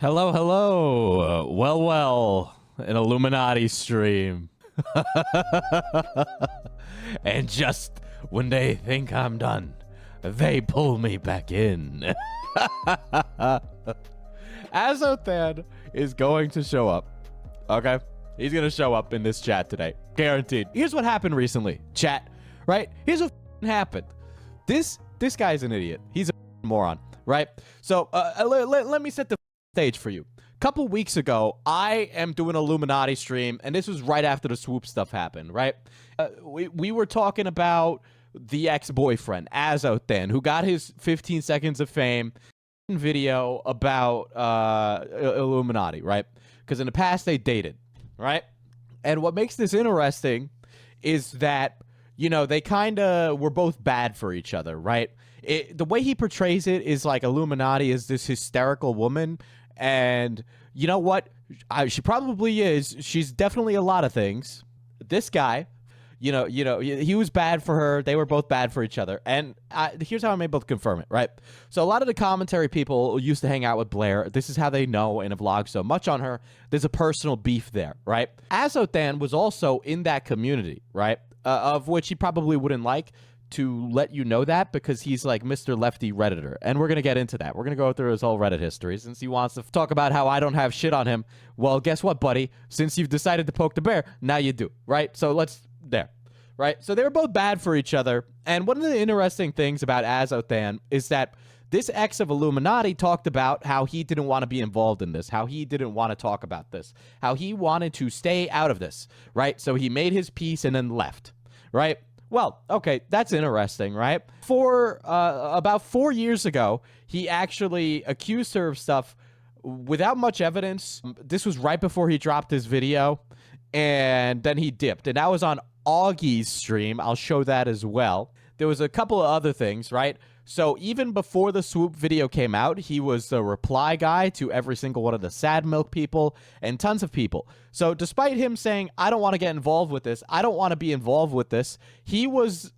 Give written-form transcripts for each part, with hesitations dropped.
Hello, hello. Well, an Illuminati stream. And just when they think I'm done, they pull me back in. Azothan is going to show up. Okay? He's going to show up in this chat today. Guaranteed. Here's what happened recently, chat. Right? Here's what happened. This guy's an idiot. He's a moron. Right? So, let me set the stage for you. A couple weeks ago, I am doing an Illuminati stream, and this was right after the swoop stuff happened, right? We were talking about the ex-boyfriend, Azothan, who got his 15 seconds of fame video about Illuminati, right? Because in the past, they dated, right? And what makes this interesting is that, you know, they kind of were both bad for each other, right? The way he portrays it is like Illuminati is this hysterical woman. And you know what? She probably is. She's definitely a lot of things. This guy, you know, he was bad for her. They were both bad for each other. And here's how I'm able to confirm it, right? So a lot of the commentary people used to hang out with Blair. This is how they know and have vlogged so much on her. There's a personal beef there, right? Azothan was also in that community, right? Of which he probably wouldn't like to let you know that, because he's like Mr. Lefty Redditor. And we're going to get into that. We're going to go through his whole Reddit history. Since he wants to talk about how I don't have shit on him, well, guess what, buddy? Since you've decided to poke the bear, now you do, right? So right? So they were both bad for each other. And one of the interesting things about Azothan is that this ex of Illuminati talked about how he didn't want to be involved in this, how he didn't want to talk about this, how he wanted to stay out of this, right? So he made his peace and then left, right? Well, okay, that's interesting, right? For about 4 years ago, he actually accused her of stuff without much evidence. This was right before he dropped his video, and then he dipped. And that was on Augie's stream. I'll show that as well. There was a couple of other things, right? So even before the swoop video came out, he was the reply guy to every single one of the sad milk people and tons of people. So despite him saying, I don't want to get involved with this, I don't want to be involved with this, he was,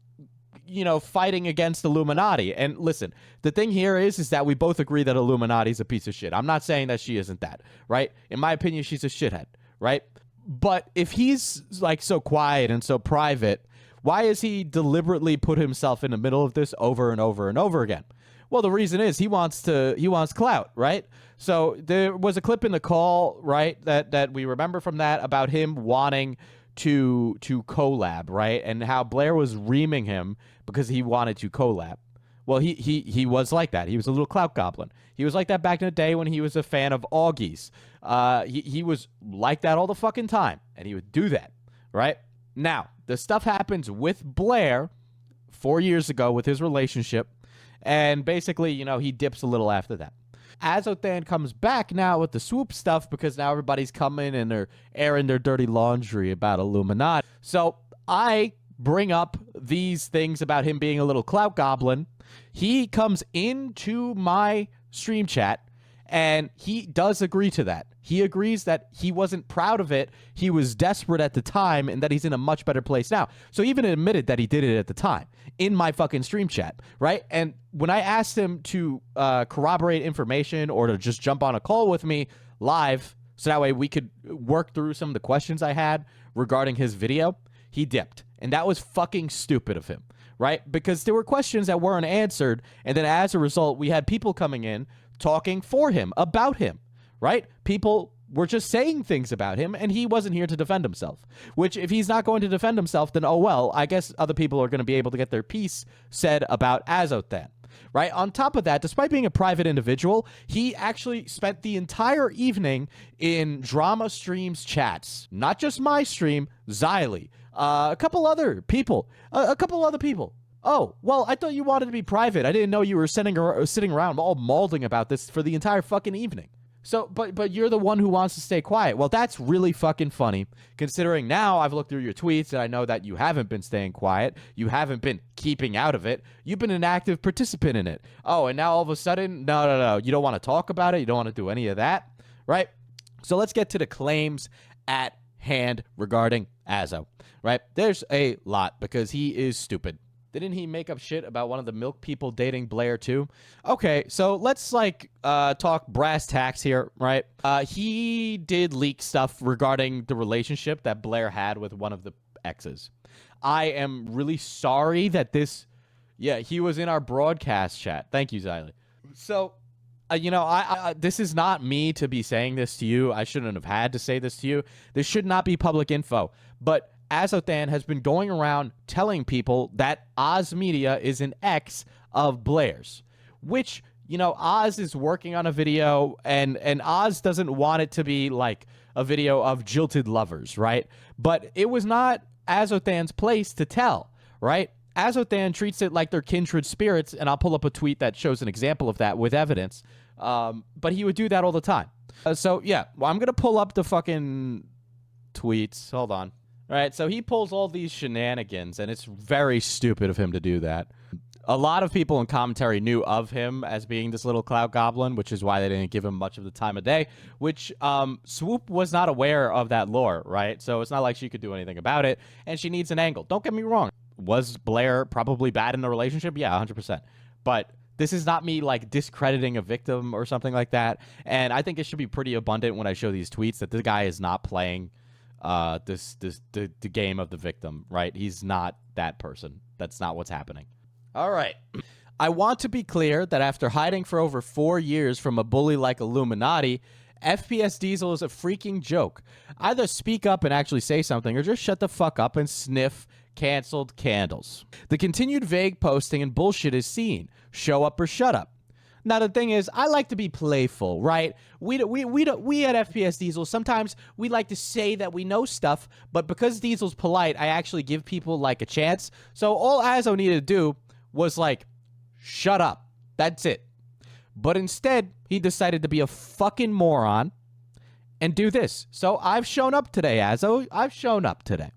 you know, fighting against Illuminati. And listen, the thing here is that we both agree that Illuminati's a piece of shit. I'm not saying that she isn't that, right? In my opinion, she's a shithead, right? But if he's like so quiet and so private, why has he deliberately put himself in the middle of this over and over and over again? Well, the reason is he wants clout, right? So there was a clip in the call, right, that we remember from that about him wanting to collab, right? And how Blair was reaming him because he wanted to collab. Well, he was like that. He was a little clout goblin. He was like that back in the day when he was a fan of Augie's. He was like that all the fucking time, and he would do that, right? Now, the stuff happens with Blair 4 years ago with his relationship, and basically, you know, he dips a little after that. Azothan comes back now with the swoop stuff because now everybody's coming and they're airing their dirty laundry about Illuminati. So I bring up these things about him being a little clout goblin. He comes into my stream chat, and he does agree to that. He agrees that he wasn't proud of it. He was desperate at the time, and that he's in a much better place now. So he even admitted that he did it at the time in my fucking stream chat, right? And when I asked him to corroborate information or to just jump on a call with me live so that way we could work through some of the questions I had regarding his video, he dipped. And that was fucking stupid of him, right? Because there were questions that weren't answered, and then as a result, we had people coming in talking for him, about him, right? People were just saying things about him, and he wasn't here to defend himself. Which, if he's not going to defend himself, then oh well, I guess other people are going to be able to get their piece said about Azothan, right? On top of that, despite being a private individual, he actually spent the entire evening in drama streams chats. Not just my stream, Xylee, a couple other people. Oh, well, I thought you wanted to be private. I didn't know you were sitting around all mauling about this for the entire fucking evening. So, but you're the one who wants to stay quiet. Well, that's really fucking funny, considering now I've looked through your tweets and I know that you haven't been staying quiet. You haven't been keeping out of it. You've been an active participant in it. Oh, and now all of a sudden, no. You don't want to talk about it. You don't want to do any of that, right? So let's get to the claims at hand regarding Azo, right? There's a lot because he is stupid. Didn't he make up shit about one of the milk people dating Blair too? Okay, so let's like talk brass tacks here, right? He did leak stuff regarding the relationship that Blair had with one of the exes. I am really sorry that this... Yeah, he was in our broadcast chat. Thank you, Xylee. So, you know, this is not me to be saying this to you. I shouldn't have had to say this to you. This should not be public info. But Azothan has been going around telling people that Oz Media is an ex of Blair's, which, you know, Oz is working on a video, and Oz doesn't want it to be like a video of jilted lovers, right? But it was not Azothan's place to tell, right? Azothan treats it like they're kindred spirits, and I'll pull up a tweet that shows an example of that with evidence. But he would do that all the time. So, yeah, well, I'm going to pull up the fucking tweets. Hold on. All right, so he pulls all these shenanigans, and it's very stupid of him to do that. A lot of people in commentary knew of him as being this little clout goblin, which is why they didn't give him much of the time of day, which Swoop was not aware of that lore, right? So it's not like she could do anything about it, and she needs an angle. Don't get me wrong. Was Blair probably bad in the relationship? Yeah, 100%. But this is not me, like, discrediting a victim or something like that, and I think it should be pretty abundant when I show these tweets that this guy is not playing the game of the victim, right? He's not that person. That's not what's happening. All right. I want to be clear that after hiding for over 4 years from a bully like iilluminaughtii, FPS Diesel is a freaking joke. Either speak up and actually say something, or just shut the fuck up and sniff canceled candles. The continued vague posting and bullshit is seen. Show up or shut up. Now, the thing is, I like to be playful, right? We at FPS Diesel, sometimes we like to say that we know stuff, but because Diesel's polite, I actually give people, like, a chance. So all Azo needed to do was, like, shut up. That's it. But instead, he decided to be a fucking moron and do this. So I've shown up today, Azo. I've shown up today.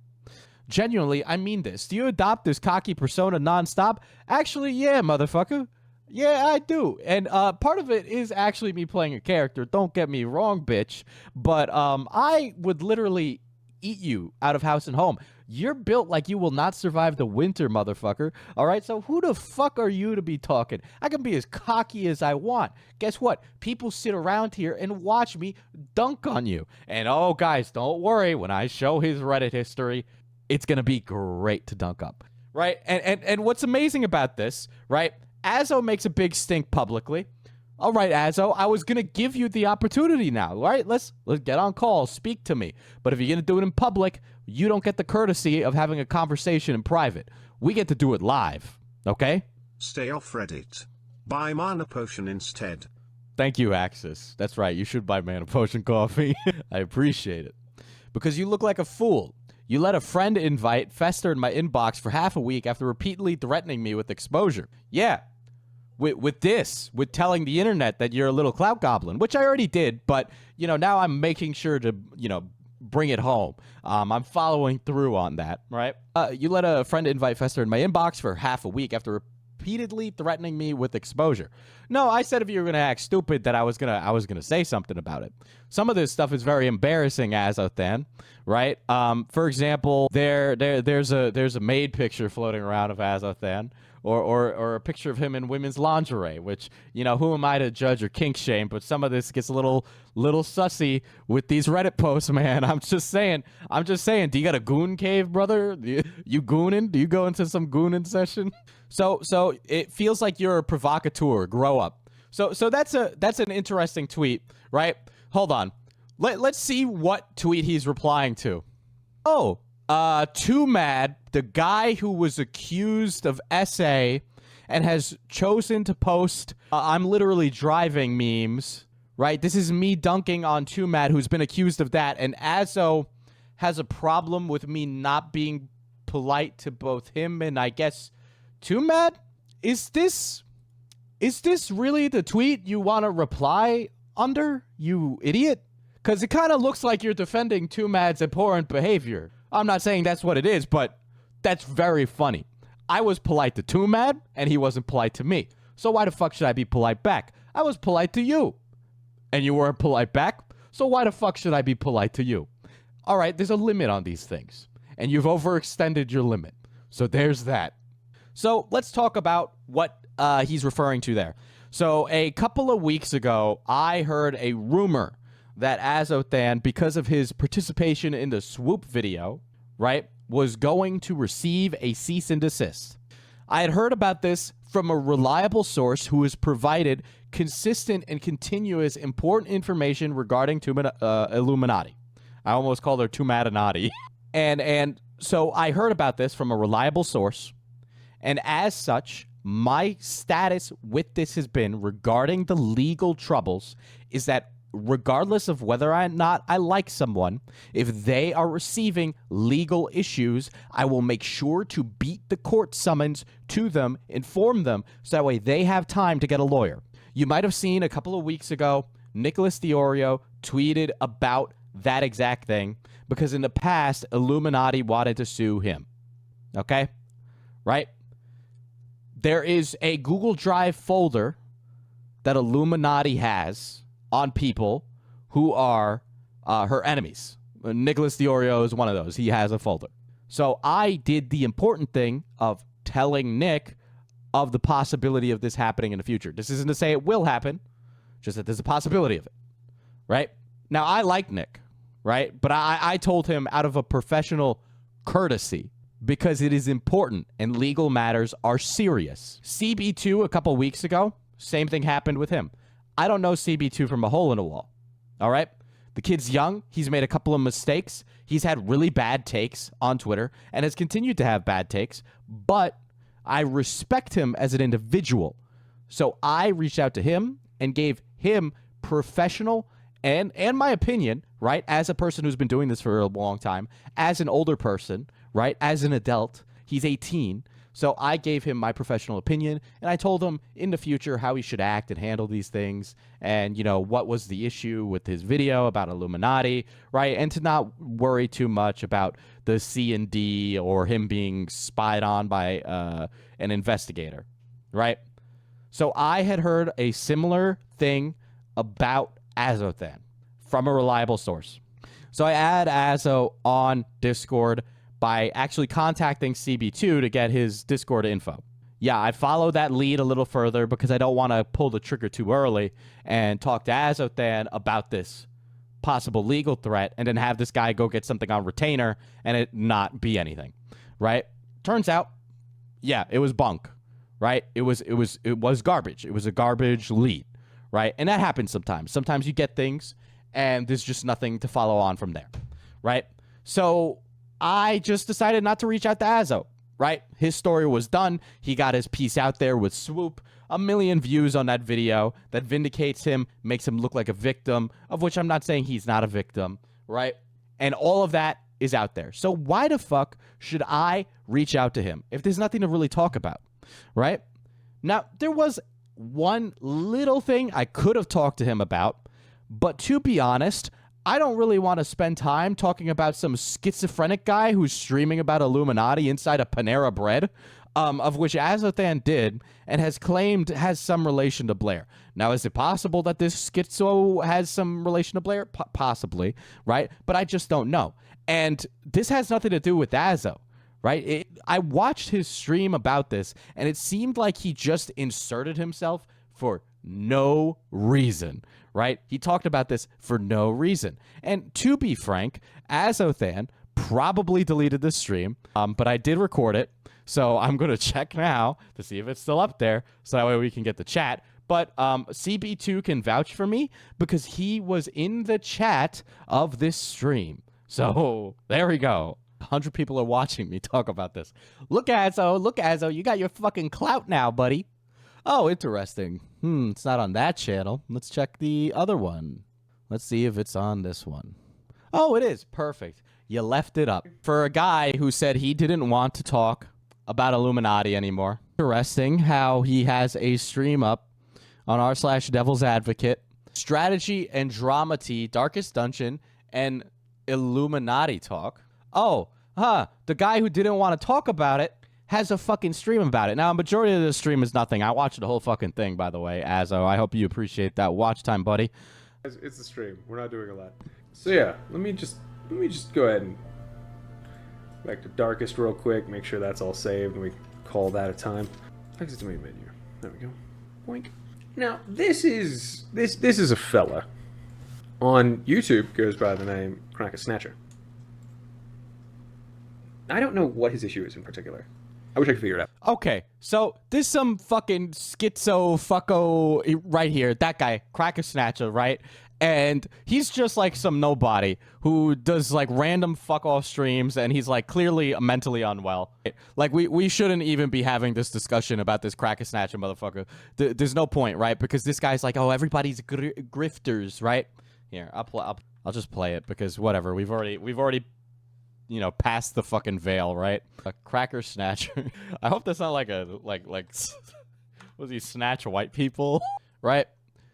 Genuinely, I mean this. Do you adopt this cocky persona nonstop? Actually, yeah, motherfucker. Yeah, I do. And part of it is actually me playing a character. Don't get me wrong, bitch. But I would literally eat you out of house and home. You're built like you will not survive the winter, motherfucker. All right, so who the fuck are you to be talking? I can be as cocky as I want. Guess what? People sit around here and watch me dunk on you. And oh, guys, don't worry. When I show his Reddit history, it's going to be great to dunk up. Right? And what's amazing about this, right? Azo makes a big stink publicly. All right, Azo, I was going to give you the opportunity now, right? Let's get on call, speak to me. But if you're going to do it in public, you don't get the courtesy of having a conversation in private. We get to do it live, okay? Stay off Reddit. Buy mana potion instead. Thank you, Axis. That's right, you should buy mana potion coffee. I appreciate it. Because you look like a fool. You let a friend invite fester in my inbox for half a week after repeatedly threatening me with exposure. Yeah. With telling the internet that you're a little clout goblin, which I already did, but, you know, now I'm making sure to, you know, bring it home. I'm following through on that, right? You let a friend invite fester in my inbox for half a week after repeatedly threatening me with exposure. No, I said if you were gonna act stupid that I was gonna say something about it. Some of this stuff is very embarrassing, Azothan, right? For example, there's a maid picture floating around of Azothan. Or a picture of him in women's lingerie, which, you know, who am I to judge or kink shame? But some of this gets a little sussy with these Reddit posts, man. I'm just saying. Do you got a goon cave, brother? You gooning? Do you go into some gooning session? So it feels like you're a provocateur. Grow up. So that's an interesting tweet, right? Hold on. Let's see what tweet he's replying to. Oh. Too Mad, the guy who was accused of SA and has chosen to post I'm literally driving memes, right? This is me dunking on Too Mad, who's been accused of that, and Azo has a problem with me not being polite to both him and I guess Too Mad? Is this really the tweet you want to reply under, you idiot? Because it kind of looks like you're defending Too Mad's abhorrent behavior. I'm not saying that's what it is, but that's very funny. I was polite to Too Mad, and he wasn't polite to me. So why the fuck should I be polite back? I was polite to you, and you weren't polite back, so why the fuck should I be polite to you? All right, there's a limit on these things, and you've overextended your limit. So there's that. So let's talk about what he's referring to there. So a couple of weeks ago, I heard a rumor that Azothan, because of his participation in the swoop video, right, was going to receive a cease and desist. I had heard about this from a reliable source who has provided consistent and continuous important information regarding Illuminati. I almost called her Tumatinati. and so I heard about this from a reliable source, and as such, my status with this has been, regarding the legal troubles, is that regardless of whether or not I like someone, if they are receiving legal issues, I will make sure to beat the court summons to them, inform them, so that way they have time to get a lawyer. You might have seen a couple of weeks ago, Nicholas Diorio tweeted about that exact thing, because in the past, Illuminati wanted to sue him. Okay? Right? There is a Google Drive folder that Illuminati has on people who are her enemies. Nicholas Diorio is one of those. He has a folder. So I did the important thing of telling Nick of the possibility of this happening in the future. This isn't to say it will happen, just that there's a possibility of it, right? Now, I like Nick, right? But I told him out of a professional courtesy, because it is important and legal matters are serious. CB2 a couple weeks ago, same thing happened with him. I don't know CB2 from a hole in a wall, all right? The kid's young. He's made a couple of mistakes. He's had really bad takes on Twitter and has continued to have bad takes, but I respect him as an individual. So I reached out to him and gave him professional and my opinion, right, as a person who's been doing this for a long time, as an older person, right, as an adult. He's 18. So I gave him my professional opinion, and I told him in the future how he should act and handle these things, and, you know, what was the issue with his video about Illuminati, right, and to not worry too much about the C&D or him being spied on by an investigator, right? So I had heard a similar thing about Azothan from a reliable source. So I add Azo on Discord by actually contacting CB2 to get his Discord info. Yeah, I follow that lead a little further because I don't want to pull the trigger too early and talk to Azothan about this possible legal threat and then have this guy go get something on retainer and it not be anything, right? Turns out, yeah, it was bunk, right? It was garbage. It was a garbage lead, right? And that happens sometimes. Sometimes you get things and there's just nothing to follow on from there, right? So I just decided not to reach out to Azo, right? His story was done. He got his piece out there with Swoop. 1 million views on that video that vindicates him, makes him look like a victim, of which I'm not saying he's not a victim, right? And all of that is out there. So why the fuck should I reach out to him if there's nothing to really talk about, right? Now, there was one little thing I could have talked to him about, but to be honest, I don't really want to spend time talking about some schizophrenic guy who's streaming about Illuminati inside a Panera Bread, of which Azothan did and has claimed has some relation to Blair. Now, is it possible that this schizo has some relation to Blair? Possibly, right? But I just don't know. And this has nothing to do with Azo, right? I watched his stream about this, and it seemed like he just inserted himself for no reason, right? He talked about this for no reason. And to be frank, Azothan probably deleted the stream, but I did record it, so I'm going to check now to see if it's still up there, so that way we can get the chat. But CB2 can vouch for me because he was in the chat of this stream. So there we go. 100 people are watching me talk about this. Look, Azo, you got your fucking clout now, buddy. Oh, interesting. It's not on that channel. Let's check the other one. Let's see if it's on this one. Oh, it is. Perfect. You left it up. For a guy who said he didn't want to talk about Illuminati anymore. Interesting how he has a stream up on r/Devil's Advocate, Strategy and Dramedy, Darkest Dungeon, and Illuminati talk. Oh, the guy who didn't want to talk about it has a fucking stream about it. Now, a majority of the stream is nothing. I watched the whole fucking thing, by the way, Azo. I hope you appreciate that watch time, buddy. It's a stream. We're not doing a lot. So yeah, let me just go ahead and back to Darkest real quick. Make sure that's all saved, and we call that a time. Exit to main menu. There we go. Boink. Now, this is a fella. On YouTube, goes by the name Cracker Snatcher. I don't know what his issue is in particular. I wish I could figure it out. Okay, so there's some fucking schizo fucko right here. That guy, Cracker Snatcher, right? And he's just like some nobody who does like random fuck off streams, and he's like clearly mentally unwell. Like we shouldn't even be having this discussion about this Cracker Snatcher motherfucker. There's no point, right? Because this guy's like, oh, everybody's grifters, right? Here, I'll just play it because whatever. We've already you know, past the fucking veil, right? A Cracker Snatcher. I hope that's not like a was he snatch white people, right?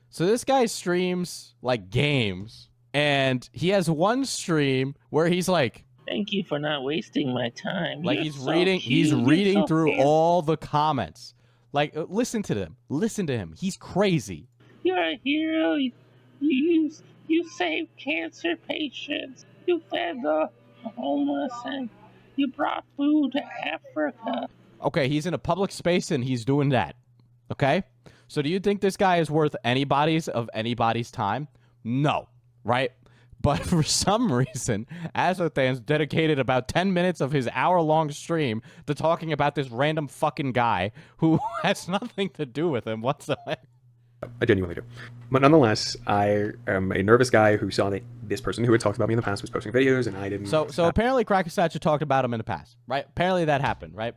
So this guy streams like games, and he has one stream where he's like, "Thank you for not wasting my time." Like he's reading through all the comments. Like listen to them. Listen to him. He's crazy. You're a hero. You saved cancer patients. You fed the homeless, and you brought food to Africa. Okay, he's in a public space and he's doing that. Okay? So do you think this guy is worth anybody's time? No, right? But for some reason, Azothan's dedicated about 10 minutes of his hour-long stream to talking about this random fucking guy who has nothing to do with him whatsoever. I genuinely do. But nonetheless, I am a nervous guy who saw that this person who had talked about me in the past was posting videos, and I didn't... So apparently Cracker Snatcher talked about him in the past, right? Apparently that happened, right?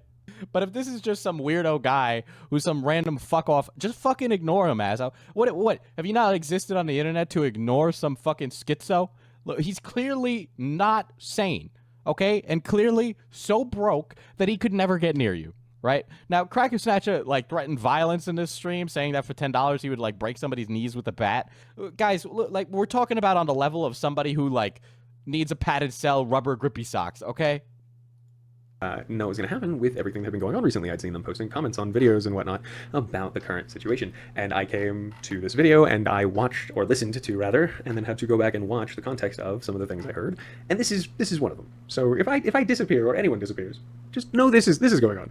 But if this is just some weirdo guy who's some random fuck off, just fucking ignore him, Azo. What? Have you not existed on the internet to ignore some fucking schizo? Look, he's clearly not sane, okay? And clearly so broke that he could never get near you. Right? Now, Cracker Snatcher, like, threatened violence in this stream, saying that for $10 he would, like, break somebody's knees with a bat. Guys, look, like, we're talking about on the level of somebody who, like, needs a padded cell, rubber grippy socks, okay? Know what was going to happen with everything that had been going on recently. I'd seen them posting comments on videos and whatnot about the current situation. And I came to this video and I watched, or listened to rather, and then had to go back and watch the context of some of the things I heard. And this is one of them. So if I disappear or anyone disappears, just know this is going on.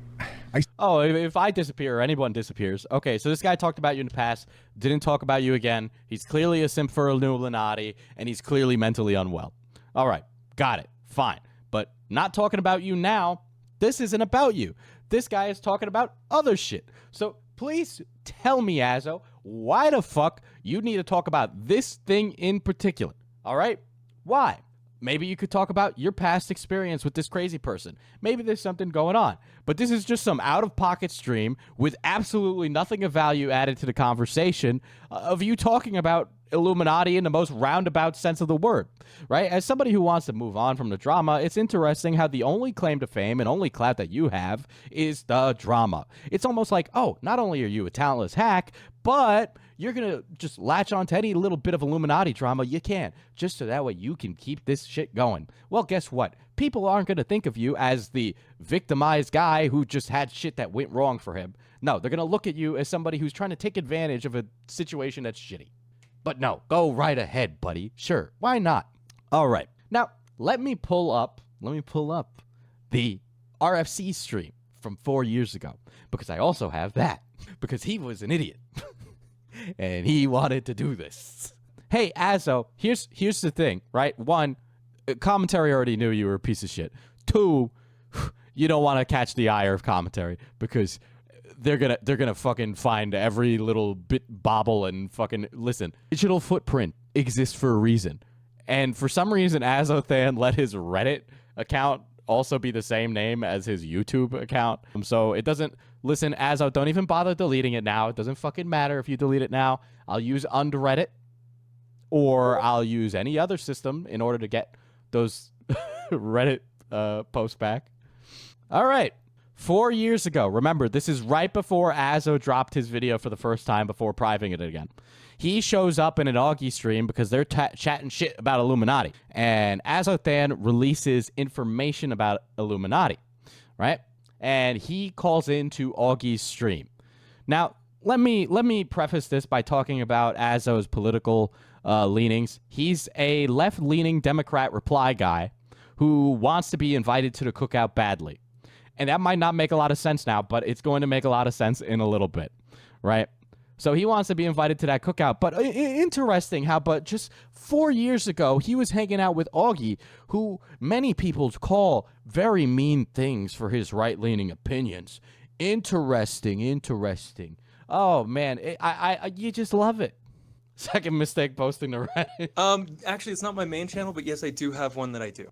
If I disappear or anyone disappears. Okay, so this guy talked about you in the past, didn't talk about you again. He's clearly a simp for iilluminaughtii, and he's clearly mentally unwell. All right, got it, fine. But not talking about you now. This isn't about you. This guy is talking about other shit. So please tell me, Azo, why the fuck you need to talk about this thing in particular? All right? Why? Maybe you could talk about your past experience with this crazy person. Maybe there's something going on. But this is just some out-of-pocket stream with absolutely nothing of value added to the conversation of you talking about iilluminaughtii in the most roundabout sense of the word, right? As somebody who wants to move on from the drama, it's interesting how the only claim to fame and only clout that you have is the drama. It's almost like, oh, not only are you a talentless hack, but you're going to just latch on to any little bit of iilluminaughtii drama you can, just so that way you can keep this shit going. Well, guess what? People aren't going to think of you as the victimized guy who just had shit that went wrong for him. No, they're going to look at you as somebody who's trying to take advantage of a situation that's shitty. But no, go right ahead, buddy. Sure, why not? All right. Now, let me pull up the RFC stream from 4 years ago, because I also have that, because he was an idiot. And he wanted to do this. Hey, Azo, here's the thing, right? One, commentary already knew you were a piece of shit. Two, you don't want to catch the ire of commentary, because they're gonna fucking find every little bit bobble and fucking listen. Digital footprint exists for a reason, and for some reason, Azothan let his Reddit account also be the same name as his YouTube account. So it doesn't listen. Azo, don't even bother deleting it now. It doesn't fucking matter if you delete it now. I'll use Reddit, or I'll use any other system in order to get those Reddit posts back. All right. 4 years ago, remember, this is right before Azo dropped his video for the first time before privating it again. He shows up in an Augie stream because they're chatting shit about iilluminaughtii. And Azothan releases information about iilluminaughtii, right? And he calls into Augie's stream. Now, let me preface this by talking about Azo's political leanings. He's a left-leaning Democrat reply guy who wants to be invited to the cookout badly. And that might not make a lot of sense now, but it's going to make a lot of sense in a little bit, right? So he wants to be invited to that cookout. But interesting how, but just 4 years ago, he was hanging out with Augie, who many people call very mean things for his right-leaning opinions. Interesting. Oh, man. You just love it. Second mistake posting to Reddit. Actually, it's not my main channel, but yes, I do have one that I do.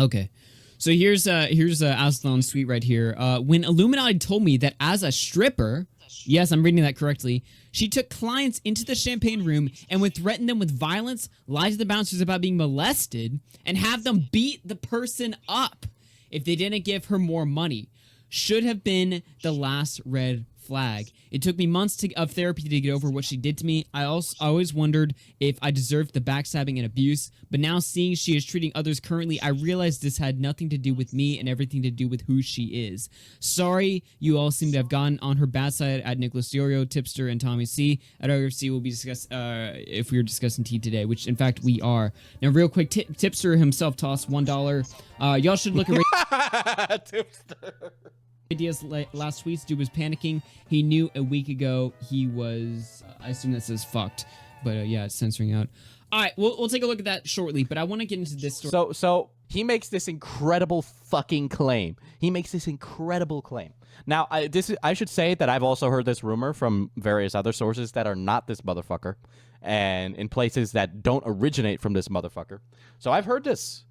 Okay. So here's Azothan's tweet right here. When Illuminaughtii told me that as a stripper, yes, I'm reading that correctly, she took clients into the champagne room and would threaten them with violence, lie to the bouncers about being molested, and have them beat the person up if they didn't give her more money. Should have been the last red flag. It took me months of therapy to get over what she did to me. I always wondered if I deserved the backstabbing and abuse, but now seeing she is treating others currently, I realized this had nothing to do with me and everything to do with who she is. Sorry, you all seem to have gotten on her bad side at Nicholas Diorio, Tipster, and Tommy C. At OFC, we'll be discussing if we were discussing tea today, which in fact we are. Now, real quick, Tipster himself tossed $1. Y'all should look at Tipster. Ideas last tweet. Dude was panicking. He knew a week ago he was I assume that says fucked, but yeah, it's censoring out. All right, we'll take a look at that shortly, but I want to get into this story. So he makes this incredible fucking claim. Now, I should say that I've also heard this rumor from various other sources that are not this motherfucker, and in places that don't originate from this motherfucker. So I've heard this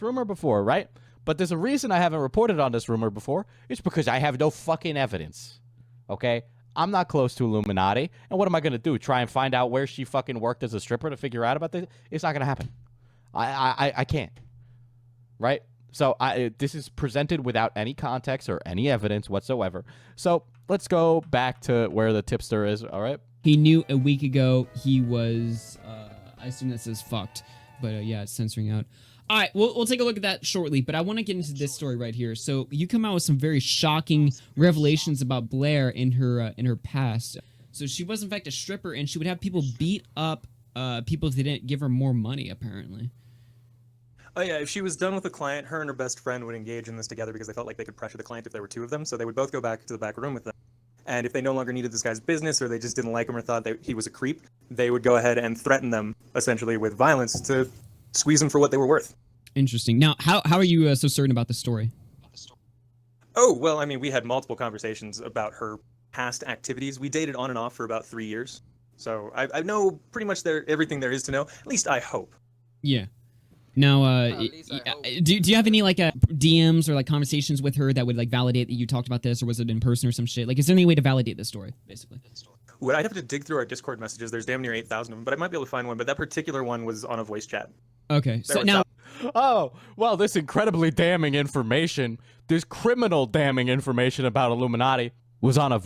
rumor before, right? But there's a reason I haven't reported on this rumor before. It's because I have no fucking evidence. Okay? I'm not close to Illuminaughtii. And what am I going to do? Try and find out where she fucking worked as a stripper to figure out about this? It's not going to happen. I can't. Right? So this is presented without any context or any evidence whatsoever. So let's go back to where the tipster is, all right? He knew a week ago he was, I assume that says fucked, but yeah, it's censoring out. All right, we'll take a look at that shortly, but I want to get into this story right here. So you come out with some very shocking revelations about Blair in her past. So she was in fact a stripper, and she would have people beat up people if they didn't give her more money, apparently. Oh yeah, if she was done with a client, her and her best friend would engage in this together because they felt like they could pressure the client if there were two of them. So they would both go back to the back room with them. And if they no longer needed this guy's business, or they just didn't like him or thought that he was a creep, they would go ahead and threaten them, essentially with violence, to squeeze them for what they were worth. Interesting. Now, how are you so certain about this story? Oh, well, I mean, we had multiple conversations about her past activities. We dated on and off for about 3 years. So I know pretty much everything there is to know. At least I hope. Yeah. Now, do you have any like DMs or like conversations with her that would like validate that you talked about this, or was it in person or some shit? Like, is there any way to validate this story, basically? Well, I'd have to dig through our Discord messages. There's damn near 8,000 of them, but I might be able to find one. But that particular one was on a voice chat. Okay, so now... Oh, well, this incredibly damning information, this criminal damning information about Illuminaughtii was on a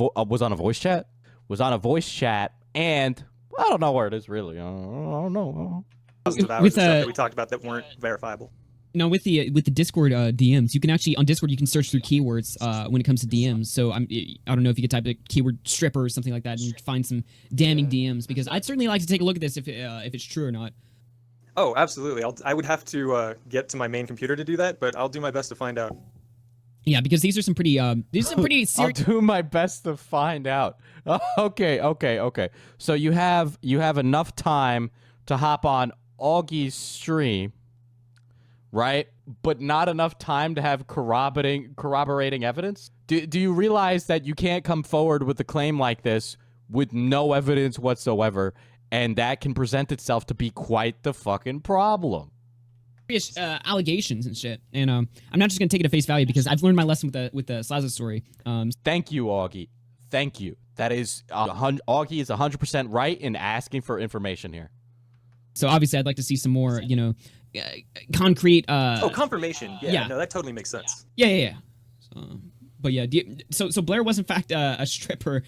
voice chat? Was on a voice chat, and I don't know where it is, really. I don't know. Thousands of hours of stuff that we talked about that weren't verifiable. Now, with the Discord DMs, you can actually, on Discord, you can search through keywords when it comes to DMs. So I don't know if you could type a keyword stripper or something like that and find some damning DMs, because I'd certainly like to take a look at this if it's true or not. Oh, absolutely. I would have to get to my main computer to do that, but I'll do my best to find out. Yeah, because these are some pretty serious... I'll do my best to find out. Okay. So you have enough time to hop on Augie's stream, right? But not enough time to have corroborating evidence? Do you realize that you can't come forward with a claim like this with no evidence whatsoever? And that can present itself to be quite the fucking problem. Allegations and shit. And I'm not just going to take it at face value, because I've learned my lesson with the Slaza story. Thank you, Augie. Thank you. That is, Augie is 100% right in asking for information here. So obviously I'd like to see some more, concrete... confirmation. Yeah, no, that totally makes sense. Yeah. But yeah, so Blair was in fact a stripper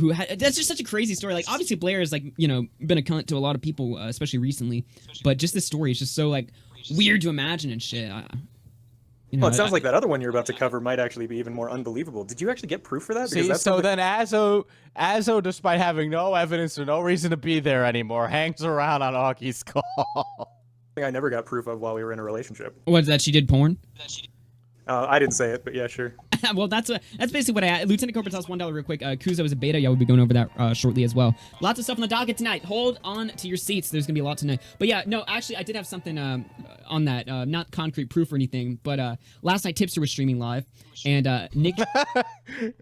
who had, that's just such a crazy story. Like, obviously Blair has been a cunt to a lot of people, especially recently, but just this story is just so like weird to imagine and shit. Well, it sounds like that other one you're about to cover might actually be even more unbelievable. Did you actually get proof for that? So then Azo, despite having no evidence or no reason to be there anymore, hangs around on Augie's call. I never got proof of while we were in a relationship. What, that she did porn? I didn't say it, but yeah, sure. Well, that's basically what I. Lieutenant Corporal tells $1 real quick. Kuzo is a beta. Yeah, we'll be going over that shortly as well. Lots of stuff on the docket tonight. Hold on to your seats. There's gonna be a lot tonight. But yeah, no, actually, I did have something on that. Not concrete proof or anything, but last night Tipster was streaming live, and Nick.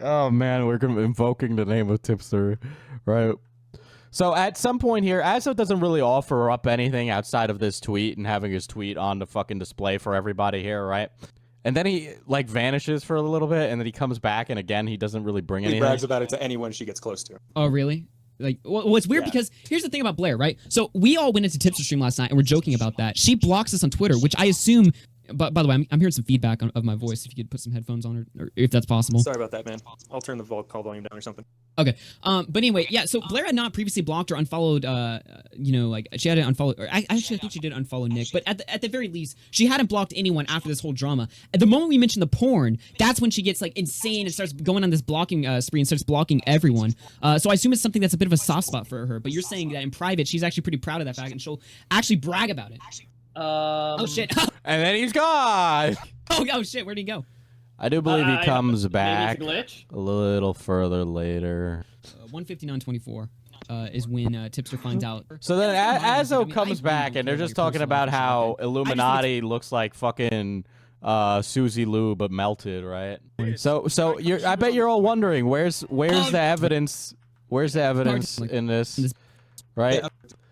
Oh man, we're invoking the name of Tipster, right? So at some point here, Azo doesn't really offer up anything outside of this tweet and having his tweet on the fucking display for everybody here, right? And then he like vanishes for a little bit, and then he comes back, and again he doesn't really bring anything. He brags about it to anyone she gets close to. Oh really? Like, well, it's weird because here's the thing about Blair, right? So we all went into Tipster stream last night and we're joking about that. She blocks us on Twitter, which I assume. But by the way, I'm hearing some feedback of my voice. If you could put some headphones on, or if that's possible. Sorry about that, man. I'll turn the call volume down or something. Okay. But anyway, yeah. So Blair had not previously blocked or unfollowed. You know, like she hadn't unfollowed. Or actually, I think she did unfollow Nick. But at the very least, she hadn't blocked anyone after this whole drama. At the moment we mentioned the porn, that's when she gets like insane and starts going on this blocking spree and starts blocking everyone. So I assume it's something that's a bit of a soft spot for her. But you're saying that in private, she's actually pretty proud of that fact, and she'll actually brag about it. Oh shit! And then he's gone. Oh shit! Where'd he go? I do believe he comes back maybe it's a glitch. a little further later. 159.24 is when Tipster finds out. So then Azo comes back, and they're just talking about how Illuminati looks like fucking Susie Lou but melted, right? So I bet you're all wondering where's the evidence? Where's the evidence in this? Right?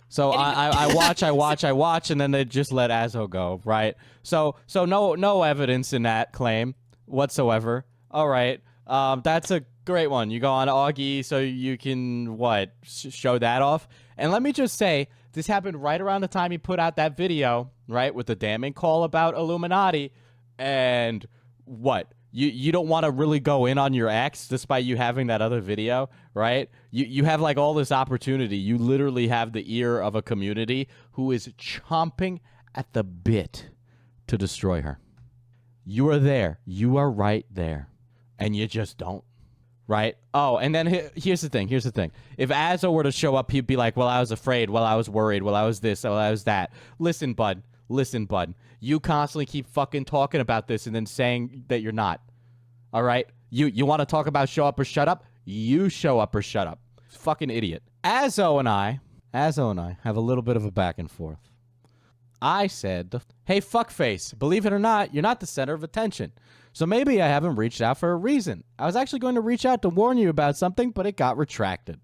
So I watch, and then they just let Azo go, right? So no evidence in that claim whatsoever. All right, that's a great one. You go on Augie, so you can show that off. And let me just say, this happened right around the time he put out that video, right, with the damning call about Illuminati, and what? You don't want to really go in on your ex despite you having that other video, right? You have like all this opportunity. You literally have the ear of a community who is chomping at the bit to destroy her. You are there. You are right there. And you just don't, right? Oh, and then here's the thing. If Azo were to show up, he'd be like, well, I was afraid. Well, I was worried. Well, I was this. Well, I was that. Listen, bud. You constantly keep fucking talking about this and then saying that you're not. All right? You want to talk about show up or shut up? You show up or shut up. Fucking idiot. Azo and I have a little bit of a back and forth. I said, hey, fuckface, believe it or not, you're not the center of attention. So maybe I haven't reached out for a reason. I was actually going to reach out to warn you about something, but it got retracted.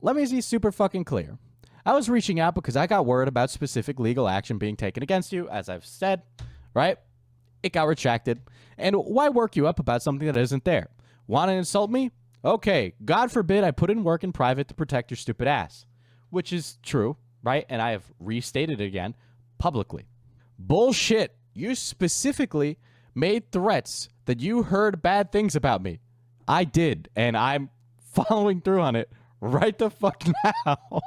Let me be super fucking clear. I was reaching out because I got word about specific legal action being taken against you, as I've said, right? It got retracted. And why work you up about something that isn't there? Want to insult me? Okay, God forbid I put in work in private to protect your stupid ass. Which is true, right? And I have restated it again publicly. Bullshit. You specifically made threats that you heard bad things about me. I did, and I'm following through on it right the fuck now.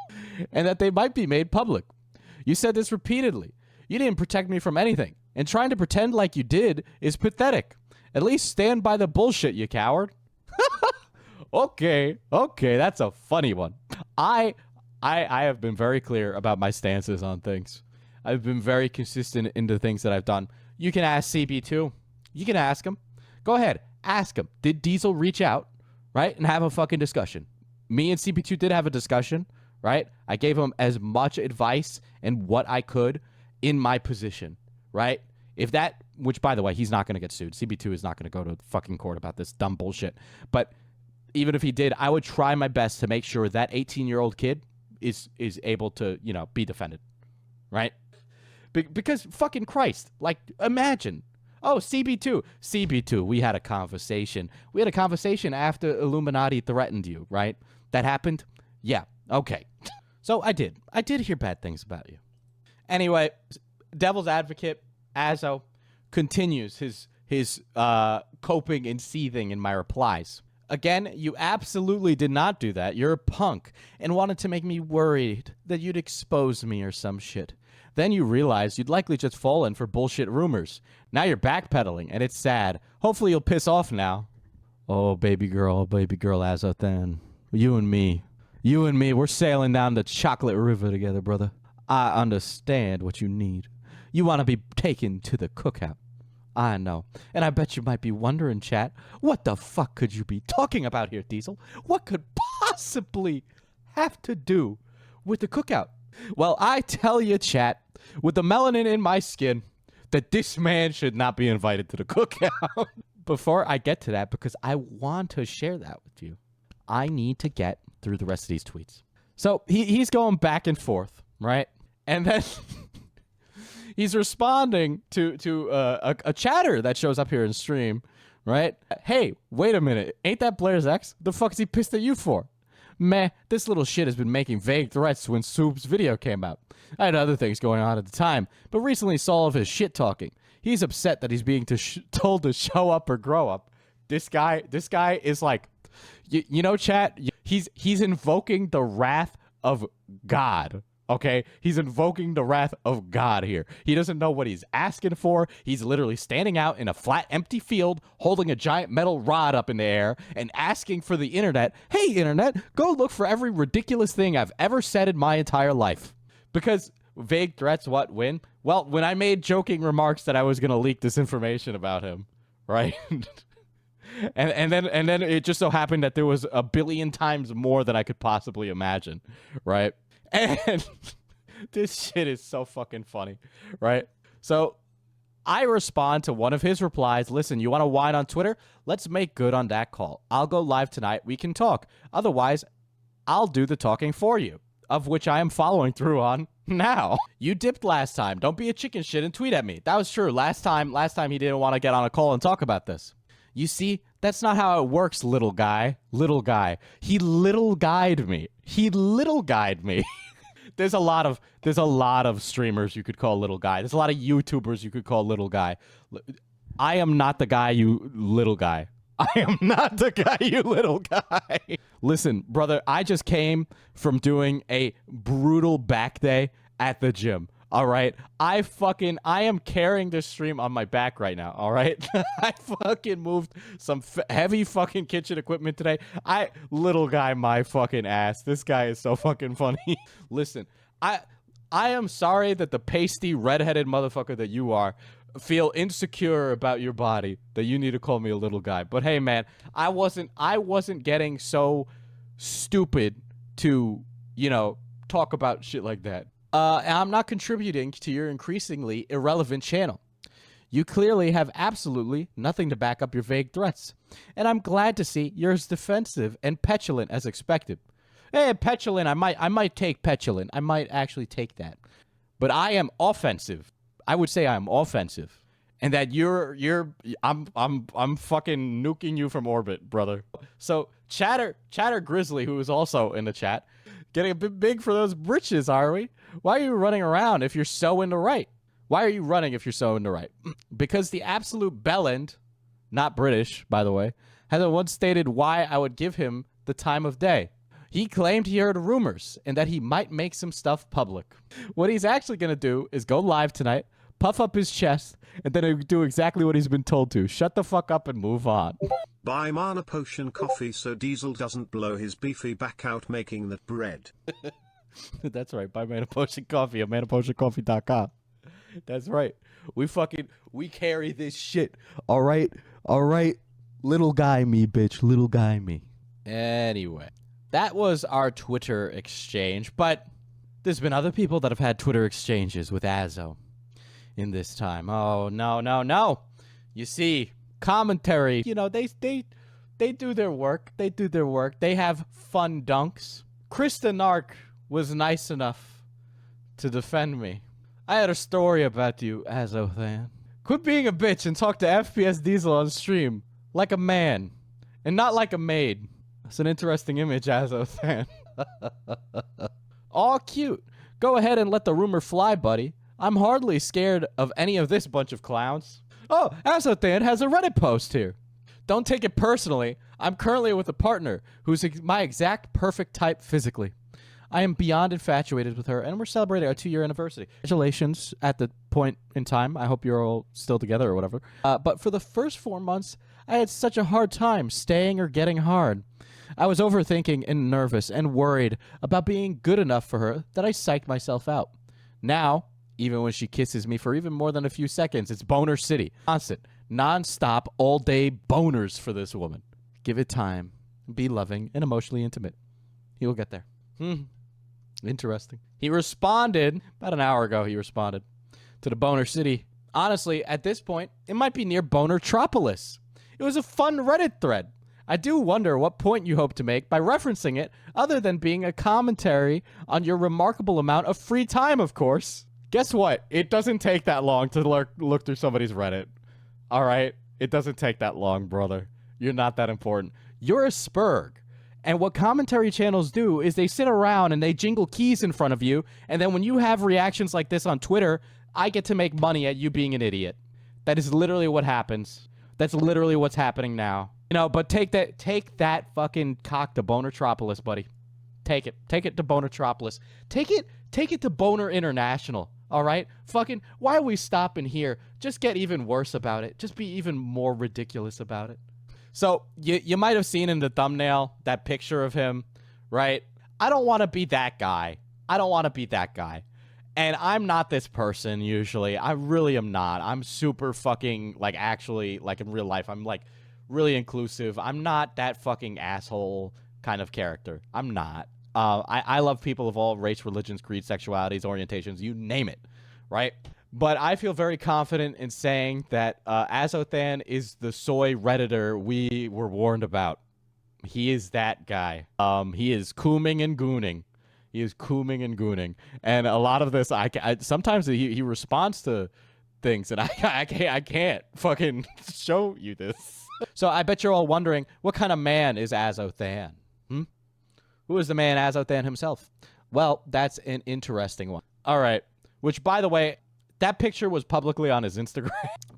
And that they might be made public. You said this repeatedly. You didn't protect me from anything. And trying to pretend like you did is pathetic. At least stand by the bullshit, you coward. Okay, that's a funny one. I have been very clear about my stances on things. I've been very consistent in the things that I've done. You can ask CB2. You can ask him. Go ahead, ask him. Did Diesel reach out, right, and have a fucking discussion? Me and CB2 did have a discussion, right? I gave him as much advice and what I could in my position, right? If that, which by the way, he's not going to get sued. CB2 is not going to go to fucking court about this dumb bullshit. But even if he did, I would try my best to make sure that 18-year-old kid is able to, be defended, right? Because fucking Christ, like, imagine. Oh, CB2, we had a conversation. We had a conversation after Illuminati threatened you, right? That happened? Yeah, okay. So I did hear bad things about you. Anyway, devil's advocate, Azo, continues his coping and seething in my replies. Again, you absolutely did not do that. You're a punk and wanted to make me worried that you'd expose me or some shit. Then you realized you'd likely just fallen for bullshit rumors. Now you're backpedaling, and it's sad. Hopefully you'll piss off now. Oh, baby girl, Azothan. You and me, we're sailing down the chocolate river together, brother. I understand what you need. You want to be taken to the cookout. I know. And I bet you might be wondering, chat, what the fuck could you be talking about here, Diesel? What could possibly have to do with the cookout? Well, I tell you, chat, with the melanin in my skin, that this man should not be invited to the cookout. Before I get to that, because I want to share that with you, I need to get through the rest of these tweets. So he's going back and forth, right? And then he's responding to a chatter that shows up here in stream, right? Hey, wait a minute. Ain't that Blair's ex? The fuck is he pissed at you for? Meh, this little shit has been making vague threats when Soup's video came out. I had other things going on at the time, but recently saw all of his shit talking. He's upset that he's being told to show up or grow up. This guy is like, you know, chat, he's invoking the wrath of God. Okay, he's invoking the wrath of God here. He doesn't know what he's asking for. He's literally standing out in a flat, empty field, holding a giant metal rod up in the air and asking for the internet, hey, internet, go look for every ridiculous thing I've ever said in my entire life. Because vague threats, what, win? Well, when I made joking remarks that I was going to leak this information about him, right? and then it just so happened that there was a billion times more than I could possibly imagine, right? And this shit is so fucking funny, right? So I respond to one of his replies. Listen, you want to whine on Twitter? Let's make good on that call. I'll go live tonight. We can talk. Otherwise, I'll do the talking for you, of which I am following through on now. You dipped last time. Don't be a chicken shit and tweet at me. That was true. Last time he didn't want to get on a call and talk about this. You see, that's not how it works, little guy. Little guy. He little guide me. There's a lot of streamers you could call little guy. There's a lot of YouTubers you could call little guy. I am not the guy, you little guy. I am not the guy, you little guy. Listen, brother, I just came from doing a brutal back day at the gym. All right, I am carrying this stream on my back right now. All right, I fucking moved some heavy fucking kitchen equipment today. Little guy, my fucking ass. This guy is so fucking funny. Listen, I am sorry that the pasty redheaded motherfucker that you are feel insecure about your body that you need to call me a little guy. But hey, man, I wasn't getting so stupid to, you know, talk about shit like that. I'm not contributing to your increasingly irrelevant channel. You clearly have absolutely nothing to back up your vague threats, and I'm glad to see you're as defensive and petulant as expected. Hey, petulant, I might take petulant. I might actually take that. But I am offensive. I would say I'm offensive, and that I'm fucking nuking you from orbit, brother. So Chatter Grizzly, who is also in the chat, getting a bit big for those britches, are we? Why are you running around if you're so into right? Why are you running if you're so into right? Because the absolute bellend, not British, by the way, has once stated why I would give him the time of day. He claimed he heard rumors and that he might make some stuff public. What he's actually going to do is go live tonight, puff up his chest, and then he'll do exactly what he's been told to. Shut the fuck up and move on. Buy Mana Potion coffee so Diesel doesn't blow his beefy back out making that bread. That's right. Buy Mana Potion coffee at manapotioncoffee.com. That's right. We carry this shit. All right. Little guy me, bitch. Little guy me. Anyway, that was our Twitter exchange, but there's been other people that have had Twitter exchanges with Azo in this time. Oh, no. You see, commentary, you know, they do their work. They have fun dunks. Krista Nark was nice enough to defend me. I had a story about you, Azothan. Quit being a bitch and talk to FPS Diesel on stream like a man and not like a maid. That's an interesting image, Azothan. All cute. Go ahead and let the rumor fly, buddy. I'm hardly scared of any of this bunch of clowns. Oh, Azothan has a Reddit post here. Don't take it personally. I'm currently with a partner who's my exact perfect type physically. I am beyond infatuated with her, and we're celebrating our 2-year anniversary. Congratulations at the point in time. I hope you're all still together or whatever. But for the first 4 months, I had such a hard time staying or getting hard. I was overthinking and nervous and worried about being good enough for her that I psyched myself out. Now, even when she kisses me for even more than a few seconds. It's boner city. Constant, non-stop, all-day boners for this woman. Give it time. Be loving and emotionally intimate. He will get there. Interesting. He responded, about an hour ago he responded to the boner city. Honestly, at this point, it might be near Bonertropolis. It was a fun Reddit thread. I do wonder what point you hope to make by referencing it, other than being a commentary on your remarkable amount of free time, of course. Guess what? It doesn't take that long to look through somebody's Reddit. All right? It doesn't take that long, brother. You're not that important. You're a spurg. And what commentary channels do is they sit around and they jingle keys in front of you, and then when you have reactions like this on Twitter, I get to make money at you being an idiot. That is literally what happens. That's literally what's happening now. You know, but take that fucking cock to Bonertropolis, buddy. Take it to Bonertropolis. Take it to Boner International. All right? Fucking, why are we stopping here? Just get even worse about it. Just be even more ridiculous about it. So, you might have seen in the thumbnail that picture of him, right? I don't want to be that guy. I don't want to be that guy. And I'm not this person usually. I really am not. I'm super fucking, like, actually, like, in real life, I'm, like, really inclusive. I'm not that fucking asshole kind of character. I'm not. I love people of all race, religions, creeds, sexualities, orientations, you name it, right? But I feel very confident in saying that Azothan is the soy Redditor we were warned about. He is that guy. He is cooming and gooning. He is cooming and gooning. And a lot of this, sometimes he responds to things, and I can't fucking show you this. So I bet you're all wondering, what kind of man is Azothan? Who is the man Azothan himself? Well, that's an interesting one. All right. Which, by the way, that picture was publicly on his Instagram.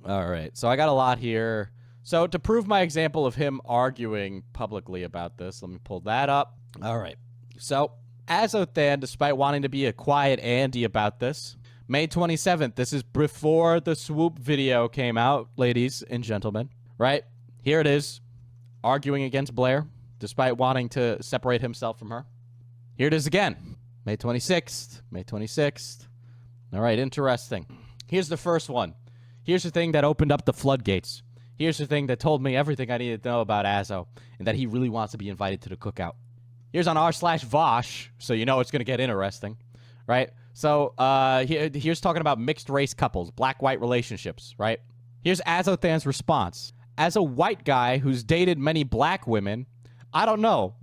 All right. So I got a lot here. So to prove my example of him arguing publicly about this, let me pull that up. All right. So Azothan, despite wanting to be a quiet Andy about this, May 27th, this is before the swoop video came out, ladies and gentlemen, right? Here it is, arguing against Blair, despite wanting to separate himself from her. Here it is again, May 26th, May 26th. All right, interesting. Here's the first one. Here's the thing that opened up the floodgates. Here's the thing that told me everything I needed to know about Azo, and that he really wants to be invited to the cookout. Here's on r/Vosh, so you know it's going to get interesting, right? So here's talking about mixed race couples, black-white relationships, right? Here's Azothan's response. As a white guy who's dated many black women, I don't know.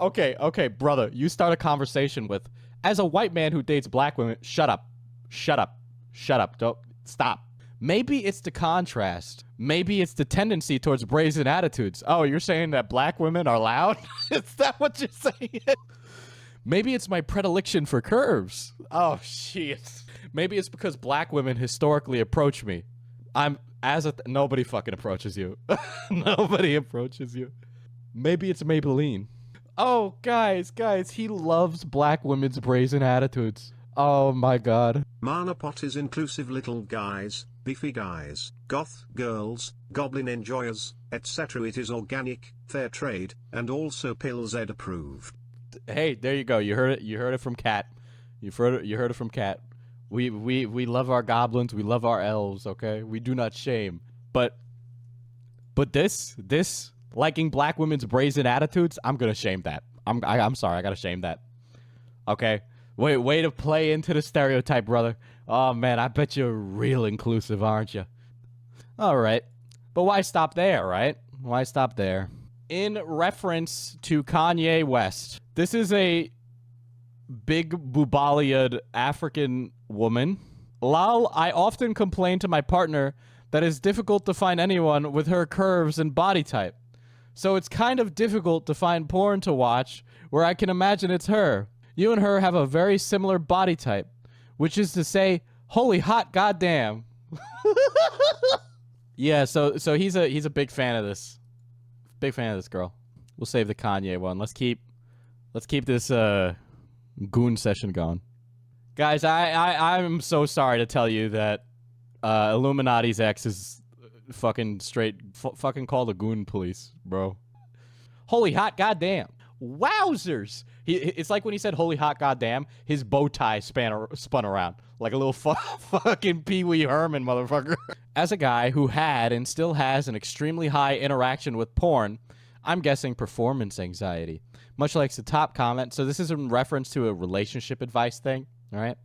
Okay, brother, you start a conversation with, as a white man who dates black women, shut up, don't, stop. Maybe it's the contrast. Maybe it's the tendency towards brazen attitudes. Oh, you're saying that black women are loud? Is that what you're saying? Maybe it's my predilection for curves. Oh, shit. Maybe it's because black women historically approach me. Nobody fucking approaches you. Nobody approaches you. Maybe it's Maybelline. Oh, guys, he loves black women's brazen attitudes. Oh my god. Manapot is inclusive little guys, beefy guys, goth girls, goblin enjoyers, etc. It is organic, fair trade, and also Pill Z approved. Hey, there you go. You heard it from Cat. You heard it from Cat. We love our goblins, we love our elves, okay? We do not shame. But this liking black women's brazen attitudes, I'm gonna shame that. I'm sorry, I gotta shame that. Okay? Way to play into the stereotype, brother. Oh, man, I bet you're real inclusive, aren't you? All right. But why stop there, right? Why stop there? In reference to Kanye West, this is a big boobaliad African woman. Lol, I often complain to my partner that it's difficult to find anyone with her curves and body type. So it's kind of difficult to find porn to watch where I can imagine it's her. You and her have a very similar body type, which is to say, holy hot goddamn. Yeah, so he's a big fan of this. Big fan of this girl. We'll save the Kanye one. Let's keep this goon session going. Guys, I'm so sorry to tell you that Illuminati's ex is fucking straight fucking call the goon police, bro. Holy hot goddamn. Wowzers. It's like when he said holy hot goddamn, his bow tie spun around like a little fucking Pee Wee Herman motherfucker. As a guy who had and still has an extremely high interaction with porn, I'm guessing performance anxiety. Much like the top comment, so this is in reference to a relationship advice thing, all right?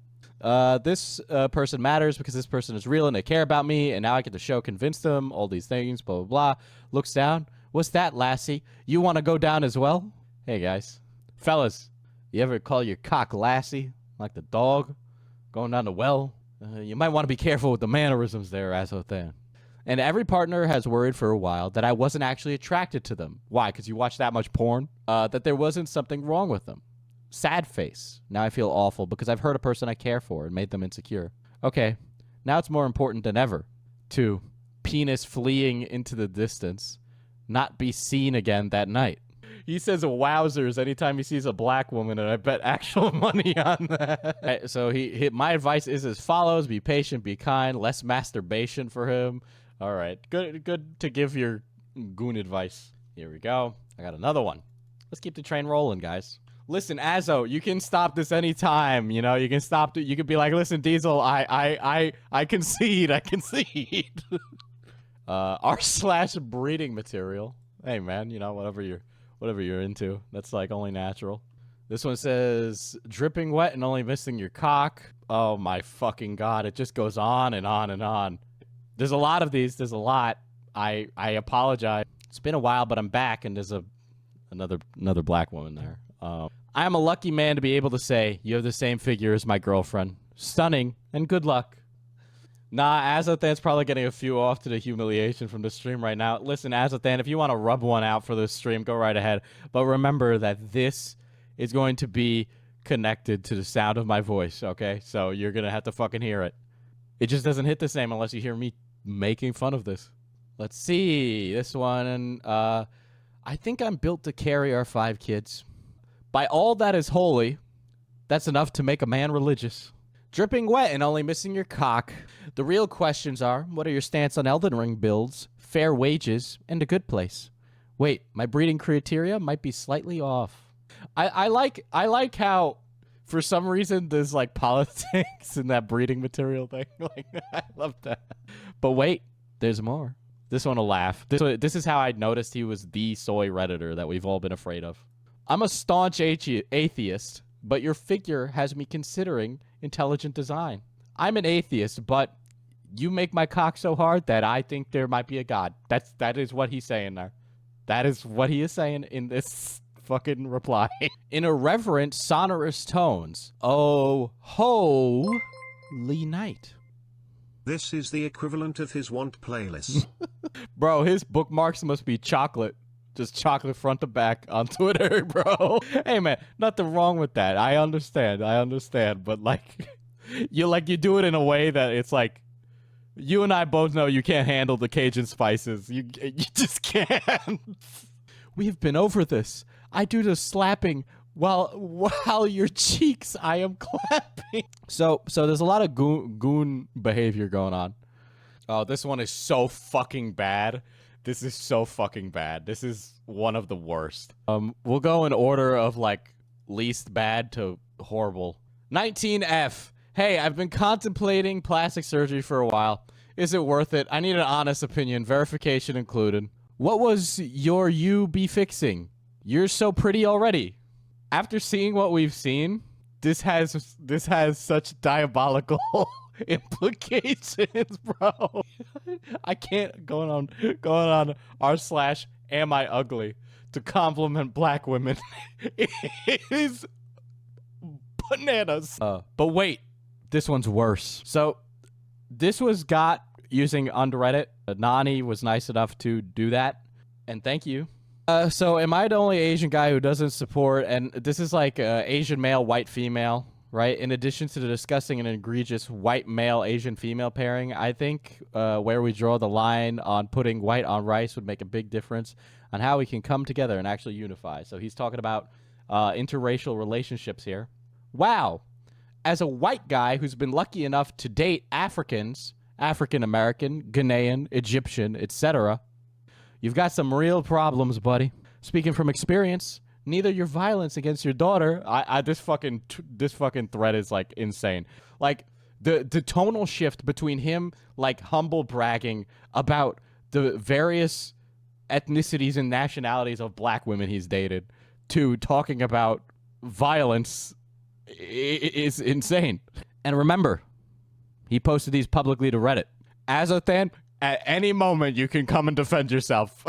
This person matters because this person is real and they care about me, and now I get to convince them, all these things, blah, blah, blah. Looks down. What's that, lassie? You want to go down as well? Hey, guys. Fellas, you ever call your cock lassie? Like the dog going down the well? You might want to be careful with the mannerisms there, Azothan. And every partner has worried for a while that I wasn't actually attracted to them. Why? Because you watch that much porn? That there wasn't something wrong with them. Sad face. Now I feel awful because I've hurt a person I care for and made them insecure. Okay, now it's more important than ever to penis fleeing into the distance, not be seen again that night. He says wowzers anytime he sees a black woman, and I bet actual money on that. Right, so my advice is as follows: be patient, be kind, less masturbation for him. All right, good to give your goon advice. Here we go. I got another one. Let's keep the train rolling, guys. Listen, Azo, you can stop this anytime. You know, you can stop. You can be like, listen, Diesel, I concede. I concede. r/breeding material. Hey, man, you know, whatever you're into. That's like only natural. This one says dripping wet and only missing your cock. Oh my fucking god! It just goes on and on and on. There's a lot of these. There's a lot. I apologize. It's been a while, but I'm back, and there's another black woman there. I am a lucky man to be able to say you have the same figure as my girlfriend. Stunning, and good luck. Nah, Azothan's probably getting a few off to the humiliation from the stream right now. Listen, Azothan, if you want to rub one out for this stream, go right ahead. But remember that this is going to be connected to the sound of my voice, okay? So you're going to have to fucking hear it. It just doesn't hit the same unless you hear me making fun of this. Let's see. This one, I think I'm built to carry our 5 kids. By all that is holy, that's enough to make a man religious. Dripping wet and only missing your cock. The real questions are, what are your stance on Elden Ring builds, fair wages, and a good place? Wait, my breeding criteria might be slightly off. I like how, for some reason, there's like politics in that breeding material thing. Like, I love that. But wait, there's more. This one will laugh. This is how I noticed he was the soy Redditor that we've all been afraid of. I'm a staunch atheist, but your figure has me considering intelligent design. I'm an atheist, but you make my cock so hard that I think there might be a god. That is what he's saying there. That is what he is saying in this fucking reply. In irreverent, sonorous tones. Oh, holy night. This is the equivalent of his want playlist. Bro, his bookmarks must be chocolate. Just chocolate front to back on Twitter, bro. Hey, man, nothing wrong with that. I understand. But, like, you do it in a way that it's like, you and I both know you can't handle the Cajun spices. You just can't. We've been over this. I do the slapping while your cheeks I am clapping. So there's a lot of goon behavior going on. Oh, this one is so fucking bad. This is so fucking bad. This is one of the worst. We'll go in order of, like, least bad to horrible. 19F. Hey, I've been contemplating plastic surgery for a while. Is it worth it? I need an honest opinion, verification included. What was you be fixing? You're so pretty already. After seeing what we've seen, this has such diabolical implications, bro. I can't going on r/am I ugly to compliment black women. It is bananas. But wait, this one's worse. So this was got using Reddit. Nani was nice enough to do that, and thank you. So am I the only Asian guy who doesn't support, and this is like Asian male, white female, right? In addition to the disgusting and egregious white male, Asian female pairing, I think where we draw the line on putting white on rice would make a big difference on how we can come together and actually unify. So he's talking about interracial relationships here. Wow. As a white guy who's been lucky enough to date Africans, African American, Ghanaian, Egyptian, etc., you've got some real problems, buddy. Speaking from experience, neither your violence against your daughter. This fucking thread is like insane. Like the tonal shift between him like humble bragging about the various ethnicities and nationalities of black women he's dated to talking about violence is insane. And remember, he posted these publicly to Reddit. Azothan, at any moment you can come and defend yourself.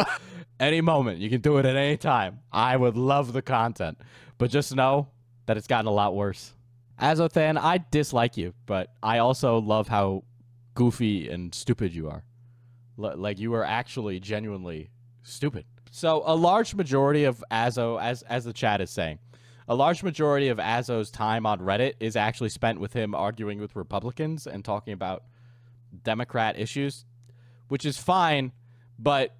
Any moment. You can do it at any time. I would love the content. But just know that it's gotten a lot worse. Azothan, I dislike you, but I also love how goofy and stupid you are. Like, you are actually genuinely stupid. So a large majority of Azo, as the chat is saying, a large majority of Azo's time on Reddit is actually spent with him arguing with Republicans and talking about Democrat issues, which is fine, but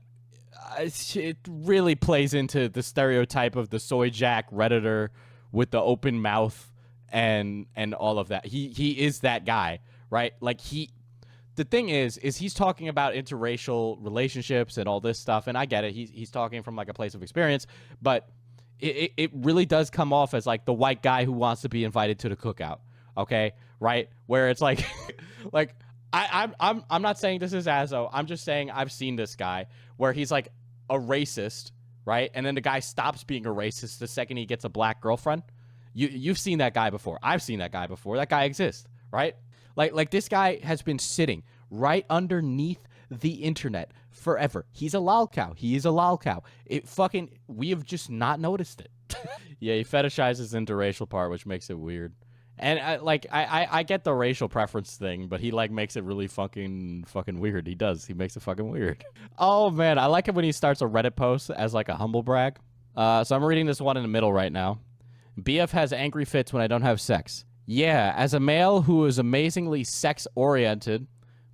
it really plays into the stereotype of the soy jack Redditor with the open mouth and all of that. He is that guy, right? Like, the thing is he's talking about interracial relationships and all this stuff, and I get it. He's talking from like a place of experience, but it really does come off as like the white guy who wants to be invited to the cookout, okay? Right? Where it's like, like I'm not saying this is Azo. I'm just saying I've seen this guy where he's like a racist, right? And then the guy stops being a racist the second he gets a black girlfriend. You've seen that guy before. I've seen that guy before. That guy exists, right? Like this guy has been sitting right underneath the internet forever. He's a lol cow. He is a lol cow. We have just not noticed it. Yeah, he fetishizes the interracial part, which makes it weird. And I get the racial preference thing, but he like makes it really fucking weird. He does. He makes it fucking weird. Oh man, I like it when he starts a Reddit post as like a humble brag. So I'm reading this one in the middle right now. BF has angry fits when I don't have sex. Yeah, as a male who is amazingly sex-oriented,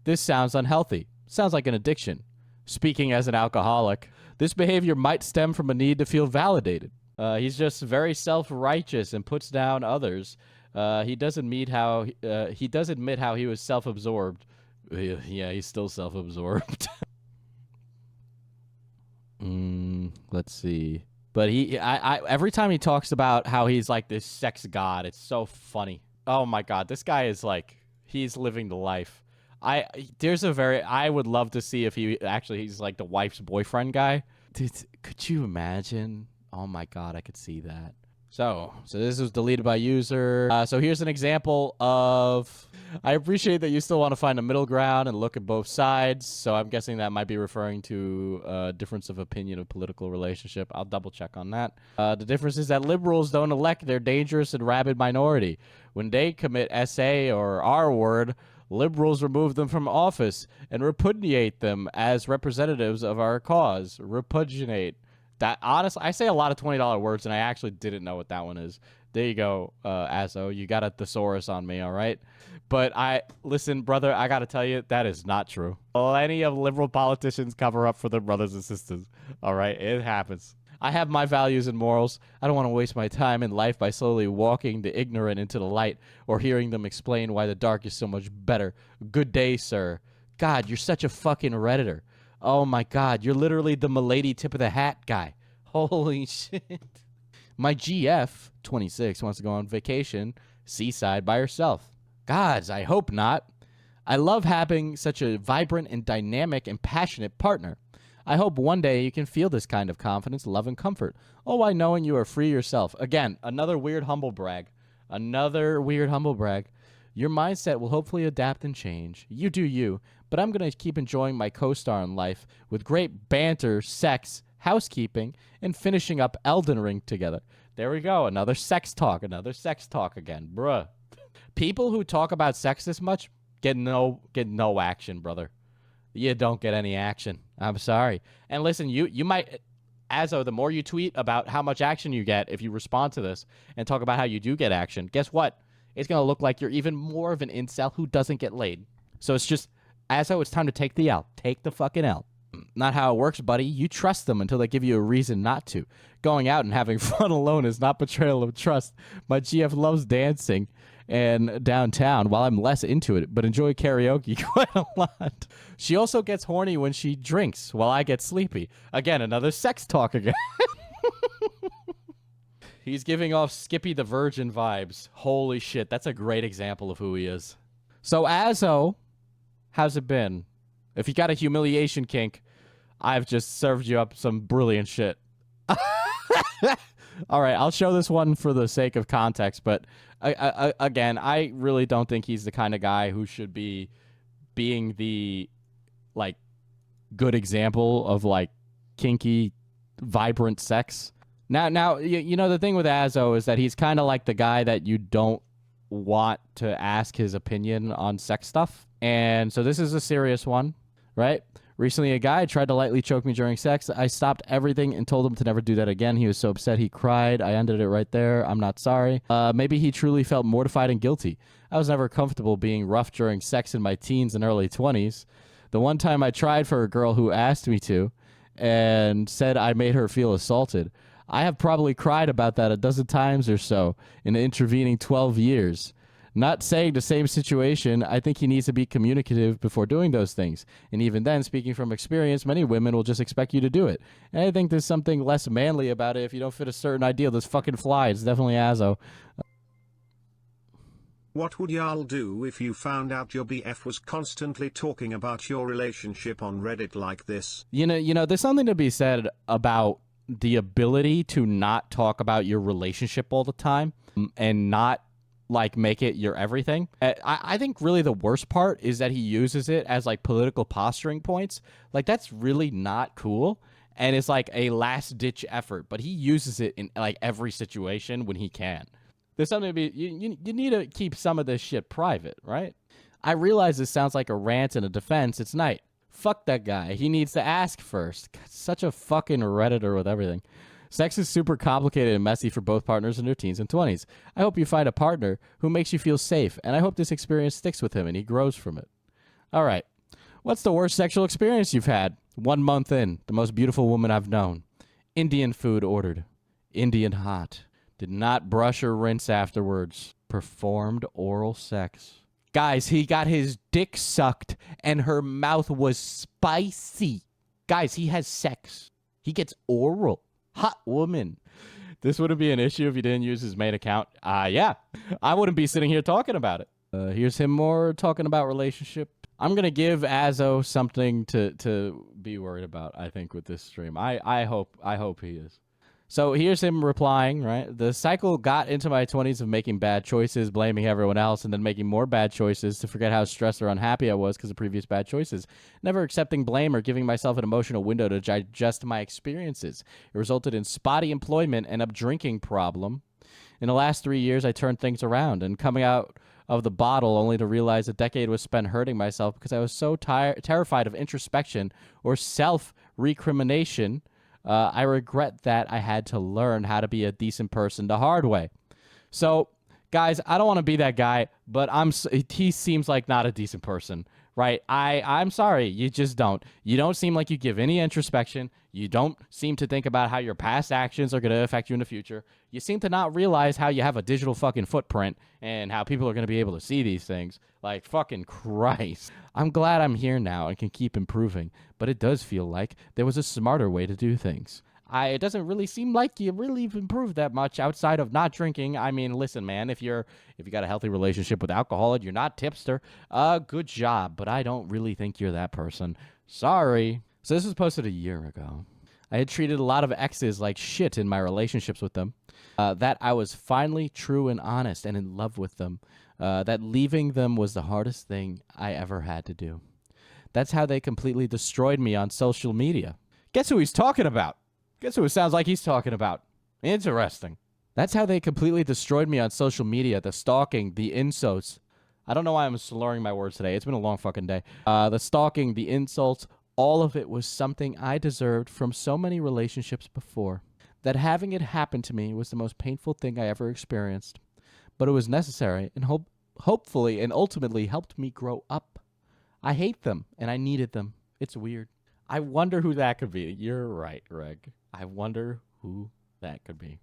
this sounds unhealthy. Sounds like an addiction. Speaking as an alcoholic, this behavior might stem from a need to feel validated. He's just very self-righteous and puts down others. He does admit how he was self-absorbed. Yeah, he's still self-absorbed. Let's see. But every time he talks about how he's like this sex god, it's so funny. Oh my god, this guy is like, he's living the life. I would love to see if he's like the wife's boyfriend guy. Dude, could you imagine? Oh my god, I could see that. So this was deleted by user. So here's an example of, I appreciate that you still want to find a middle ground and look at both sides. So I'm guessing that might be referring to a difference of opinion of political relationship. I'll double check on that. The difference is that liberals don't elect their dangerous and rabid minority. When they commit SA or R word, liberals remove them from office and repudiate them as representatives of our cause. Repudiate. That honestly, I say a lot of $20 words, and I actually didn't know what that one is. There you go, Azo. You got a thesaurus on me, all right? But listen, brother, I got to tell you, that is not true. Plenty of liberal politicians cover up for their brothers and sisters, all right? It happens. I have my values and morals. I don't want to waste my time in life by slowly walking the ignorant into the light or hearing them explain why the dark is so much better. Good day, sir. God, you're such a fucking Redditor. Oh my god, you're literally the milady tip of the hat guy. Holy shit. My GF, 26, wants to go on vacation, seaside by herself. Gods, I hope not. I love having such a vibrant and dynamic and passionate partner. I hope one day you can feel this kind of confidence, love, and comfort. Oh, by knowing you are free yourself. Again, another weird humble brag. Another weird humble brag. Your mindset will hopefully adapt and change. You do you. But I'm going to keep enjoying my co-star in life with great banter, sex, housekeeping, and finishing up Elden Ring together. There we go. Another sex talk again. Bruh. People who talk about sex this much get no action, brother. You don't get any action. I'm sorry. And listen, you might, Azo, the more you tweet about how much action you get if you respond to this and talk about how you do get action, guess what? It's going to look like you're even more of an incel who doesn't get laid. So it's just, Azo, it's time to take the L. Take the fucking L. Not how it works, buddy. You trust them until they give you a reason not to. Going out and having fun alone is not betrayal of trust. My GF loves dancing and downtown while I'm less into it, but enjoy karaoke quite a lot. She also gets horny when she drinks while I get sleepy. Again, another sex talk again. He's giving off Skippy the Virgin vibes. Holy shit, that's a great example of who he is. So, Azo, how's it been? If you got a humiliation kink, I've just served you up some brilliant shit. All right, I'll show this one for the sake of context, but again, I really don't think he's the kind of guy who should be being the, like, good example of, like, kinky, vibrant sex. Now, you know, the thing with Azo is that he's kind of like the guy that you don't want to ask his opinion on sex stuff. And so this is a serious one, right? Recently, a guy tried to lightly choke me during sex. I stopped everything and told him to never do that again. He was so upset he cried. I ended it right there. I'm not sorry. Maybe he truly felt mortified and guilty. I was never comfortable being rough during sex in my teens and early 20s. The one time I tried for a girl who asked me to and said I made her feel assaulted. I have probably cried about that a dozen times or so in the intervening 12 years. Not saying the same situation, I think he needs to be communicative before doing those things. And even then, speaking from experience, many women will just expect you to do it. And I think there's something less manly about it if you don't fit a certain ideal. This fucking fly. It's definitely Azo. What would y'all do if you found out your BF was constantly talking about your relationship on Reddit like this? You know, there's something to be said about the ability to not talk about your relationship all the time and not, like, make it your everything. I think really the worst part is that he uses it as, like, political posturing points. Like, that's really not cool. And it's like a last ditch effort, but he uses it in, like, every situation when he can. There's something to be, you need to keep some of this shit private, right? I realize this sounds like a rant and a defense. It's night. Fuck that guy. He needs to ask first. God, such a fucking Redditor with everything. Sex is super complicated and messy for both partners in their teens and 20s. I hope you find a partner who makes you feel safe, and I hope this experience sticks with him and he grows from it. All right. What's the worst sexual experience you've had? 1 month in. The most beautiful woman I've known. Indian food ordered. Indian hot. Did not brush or rinse afterwards. Performed oral sex. Guys, he got his dick sucked and her mouth was spicy. Guys, he has sex. He gets oral. Hot woman. This wouldn't be an issue if he didn't use his main account. Yeah. I wouldn't be sitting here talking about it. Here's him more talking about relationship. I'm going to give Azo something to be worried about, I think, with this stream. I hope he is. So here's him replying, right? The cycle got into my 20s of making bad choices, blaming everyone else, and then making more bad choices to forget how stressed or unhappy I was because of previous bad choices. Never accepting blame or giving myself an emotional window to digest my experiences. It resulted in spotty employment and a drinking problem. In the last 3 years, I turned things around and coming out of the bottle only to realize a decade was spent hurting myself because I was so terrified of introspection or self-recrimination. I regret that I had to learn how to be a decent person the hard way. So, guys, I don't want to be that guy, but he seems like not a decent person, right? I'm sorry, you just don't. You don't seem like you give any introspection. You don't seem to think about how your past actions are going to affect you in the future. You seem to not realize how you have a digital fucking footprint and how people are going to be able to see these things. Like, fucking Christ. I'm glad I'm here now and can keep improving, but it does feel like there was a smarter way to do things. It doesn't really seem like you really improved that much outside of not drinking. I mean, listen, man, if you got a healthy relationship with alcohol and you're not tipster, good job, but I don't really think you're that person. Sorry. So this was posted a year ago. I had treated a lot of exes like shit in my relationships with them. That I was finally true and honest and in love with them. That leaving them was the hardest thing I ever had to do. That's how they completely destroyed me on social media. Guess who he's talking about? Guess who it sounds like he's talking about? Interesting. That's how they completely destroyed me on social media. The stalking, the insults. I don't know why I'm slurring my words today. It's been a long fucking day. The stalking, the insults, all of it was something I deserved from so many relationships before. That having it happen to me was the most painful thing I ever experienced. But it was necessary and hopefully and ultimately helped me grow up. I hate them and I needed them. It's weird. I wonder who that could be. You're right, Reg. I wonder who that could be.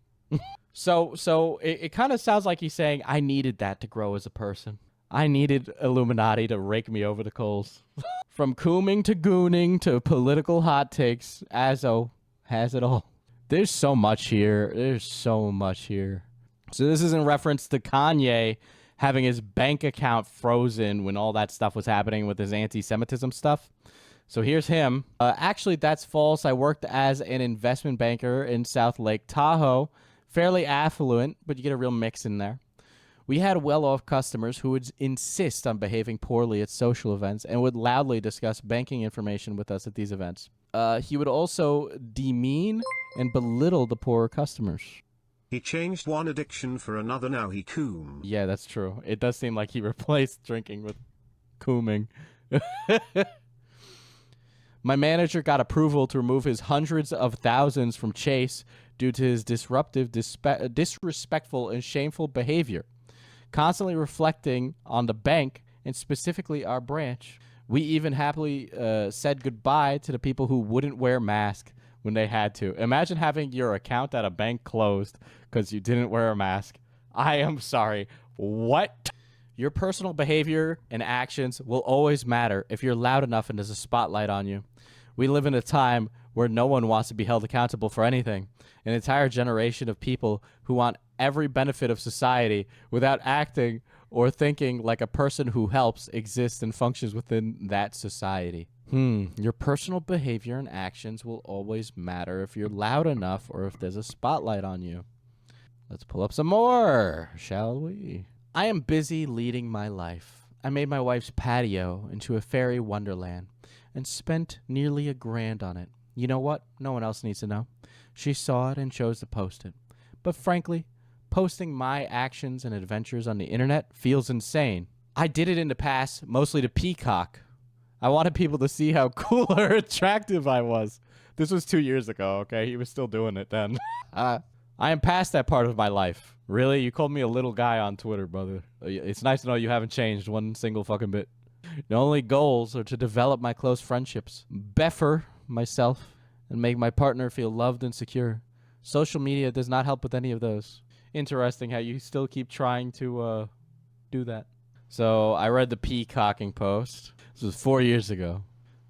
So it kind of sounds like he's saying, I needed that to grow as a person. I needed Illuminati to rake me over the coals. From cooming to gooning to political hot takes, Azo has it all. There's so much here. There's so much here. So this is in reference to Kanye having his bank account frozen when all that stuff was happening with his anti-Semitism stuff. So here's him. Actually, that's false. I worked as an investment banker in South Lake Tahoe. Fairly affluent, but you get a real mix in there. We had well-off customers who would insist on behaving poorly at social events and would loudly discuss banking information with us at these events. He would also demean and belittle the poorer customers. He changed one addiction for another, now he coom. Yeah, that's true. It does seem like he replaced drinking with cooming. My manager got approval to remove his hundreds of thousands from Chase due to his disruptive, disrespectful, and shameful behavior, constantly reflecting on the bank and specifically our branch. We even happily said goodbye to the people who wouldn't wear masks when they had to. Imagine having your account at a bank closed because you didn't wear a mask. I am sorry. What? Your personal behavior and actions will always matter if you're loud enough and there's a spotlight on you. We live in a time where no one wants to be held accountable for anything. An entire generation of people who want every benefit of society without acting or thinking like a person who helps, exists, and functions within that society. Your personal behavior and actions will always matter if you're loud enough or if there's a spotlight on you. Let's pull up some more, shall we? I am busy leading my life. I made my wife's patio into a fairy wonderland and spent nearly $1,000 on it. You know what? No one else needs to know. She saw it and chose to post it. But frankly, posting my actions and adventures on the internet feels insane. I did it in the past, mostly to peacock. I wanted people to see how cool or attractive I was. This was 2 years ago, okay? He was still doing it then. I am past that part of my life. Really? You called me a little guy on Twitter, brother. It's nice to know you haven't changed one single fucking bit. The only goals are to develop my close friendships, beffer myself, and make my partner feel loved and secure. Social media does not help with any of those. Interesting how you still keep trying to do that. So I read the peacocking post. This was 4 years ago.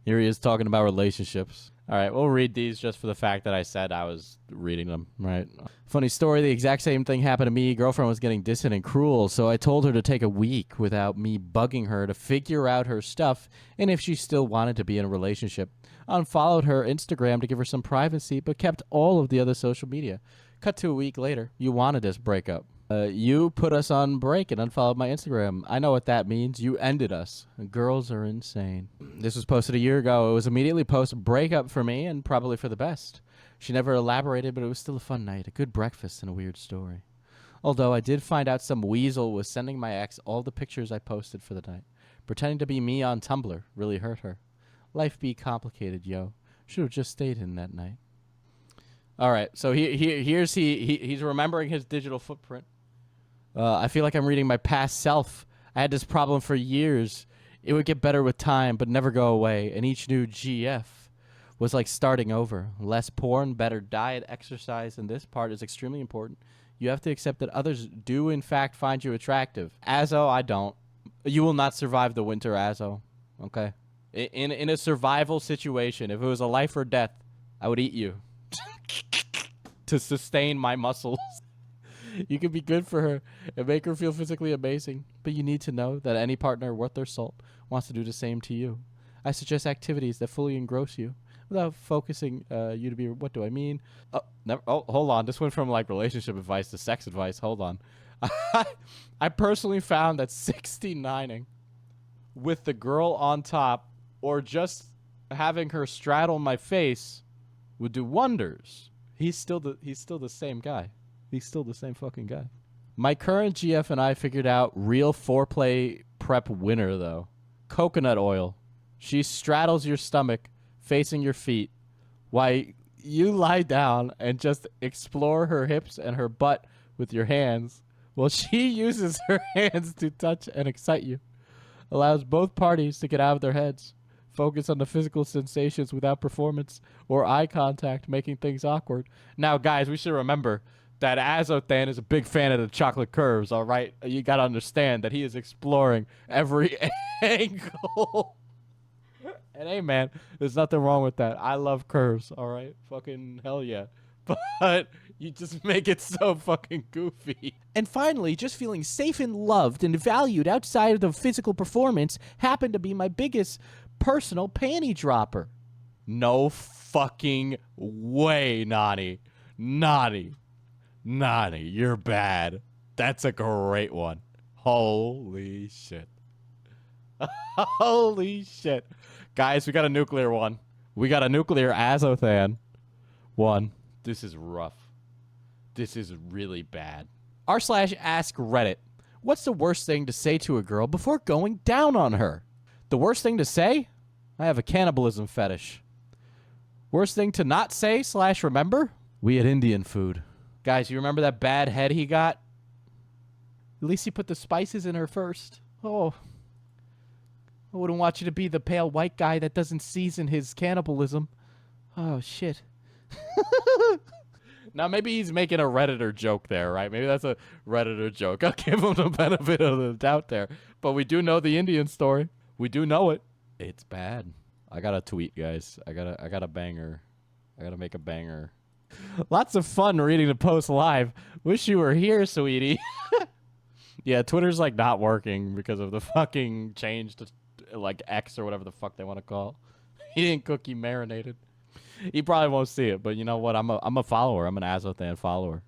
Here he is talking about relationships. All right, we'll read these just for the fact that I said I was reading them, right? Funny story, the exact same thing happened to me. Girlfriend was getting distant and cruel, so I told her to take a week without me bugging her to figure out her stuff and if she still wanted to be in a relationship. Unfollowed her Instagram to give her some privacy, but kept all of the other social media. Cut to a week later. You wanted this breakup. You put us on break and unfollowed my Instagram. I know what that means. You ended us. Girls are insane. This was posted a year ago. It was immediately post breakup for me and probably for the best. She never elaborated, but it was still a fun night, a good breakfast, and a weird story. Although I did find out some weasel was sending my ex all the pictures I posted for the night. Pretending to be me on Tumblr really hurt her. Life be complicated, yo. Should have just stayed in that night. All right, so he's remembering his digital footprint. I feel like I'm reading my past self. I had this problem for years. It would get better with time, but never go away. And each new GF was like starting over. Less porn, better diet, exercise, and this part is extremely important. You have to accept that others do, in fact, find you attractive. Azo, I don't. You will not survive the winter, Azo. Okay? In a survival situation, if it was a life or death, I would eat you to sustain my muscles. You can be good for her and make her feel physically amazing, but you need to know that any partner worth their salt wants to do the same to you. I suggest activities that fully engross you without focusing you to be, what do I mean? Hold on. This went from like relationship advice to sex advice. Hold on. I personally found that 69ing with the girl on top or just having her straddle my face would do wonders. He's still the same guy. He's still the same fucking guy. My current GF and I figured out real foreplay prep winner, though. Coconut oil. She straddles your stomach, facing your feet, while you lie down and just explore her hips and her butt with your hands, while she uses her hands to touch and excite you. Allows both parties to get out of their heads. Focus on the physical sensations without performance or eye contact, making things awkward. Now, guys, we should remember that Azothan is a big fan of the chocolate curves, all right? You got to understand that he is exploring every angle. And hey, man, there's nothing wrong with that. I love curves, all right? Fucking hell yeah. but you just make it so fucking goofy. And finally, just feeling safe and loved and valued outside of the physical performance happened to be my biggest personal panty dropper. No fucking way, Nani. Nani, you're bad. That's a great one. Holy shit. Holy shit. Guys, we got a nuclear one. We got a nuclear Azothan one. This is rough. This is really bad. r/ask Reddit. What's the worst thing to say to a girl before going down on her? The worst thing to say? I have a cannibalism fetish. Worst thing to not say / remember? We had Indian food. Guys, you remember that bad head he got? At least he put the spices in her first. Oh. I wouldn't want you to be the pale white guy that doesn't season his cannibalism. Oh, shit. Now, maybe he's making a Redditor joke there, right? Maybe that's a Redditor joke. I'll give him the benefit of the doubt there. But we do know the Indian story. We do know it. It's bad. I got to tweet, guys. I got a banger. I got to make a banger. Lots of fun reading the post live. Wish you were here, sweetie. Yeah, Twitter's like not working because of the fucking change to like X or whatever the fuck they want to call it. He didn't cook, he marinated. He probably won't see it, but you know what? I'm a follower. I'm an Azothan follower.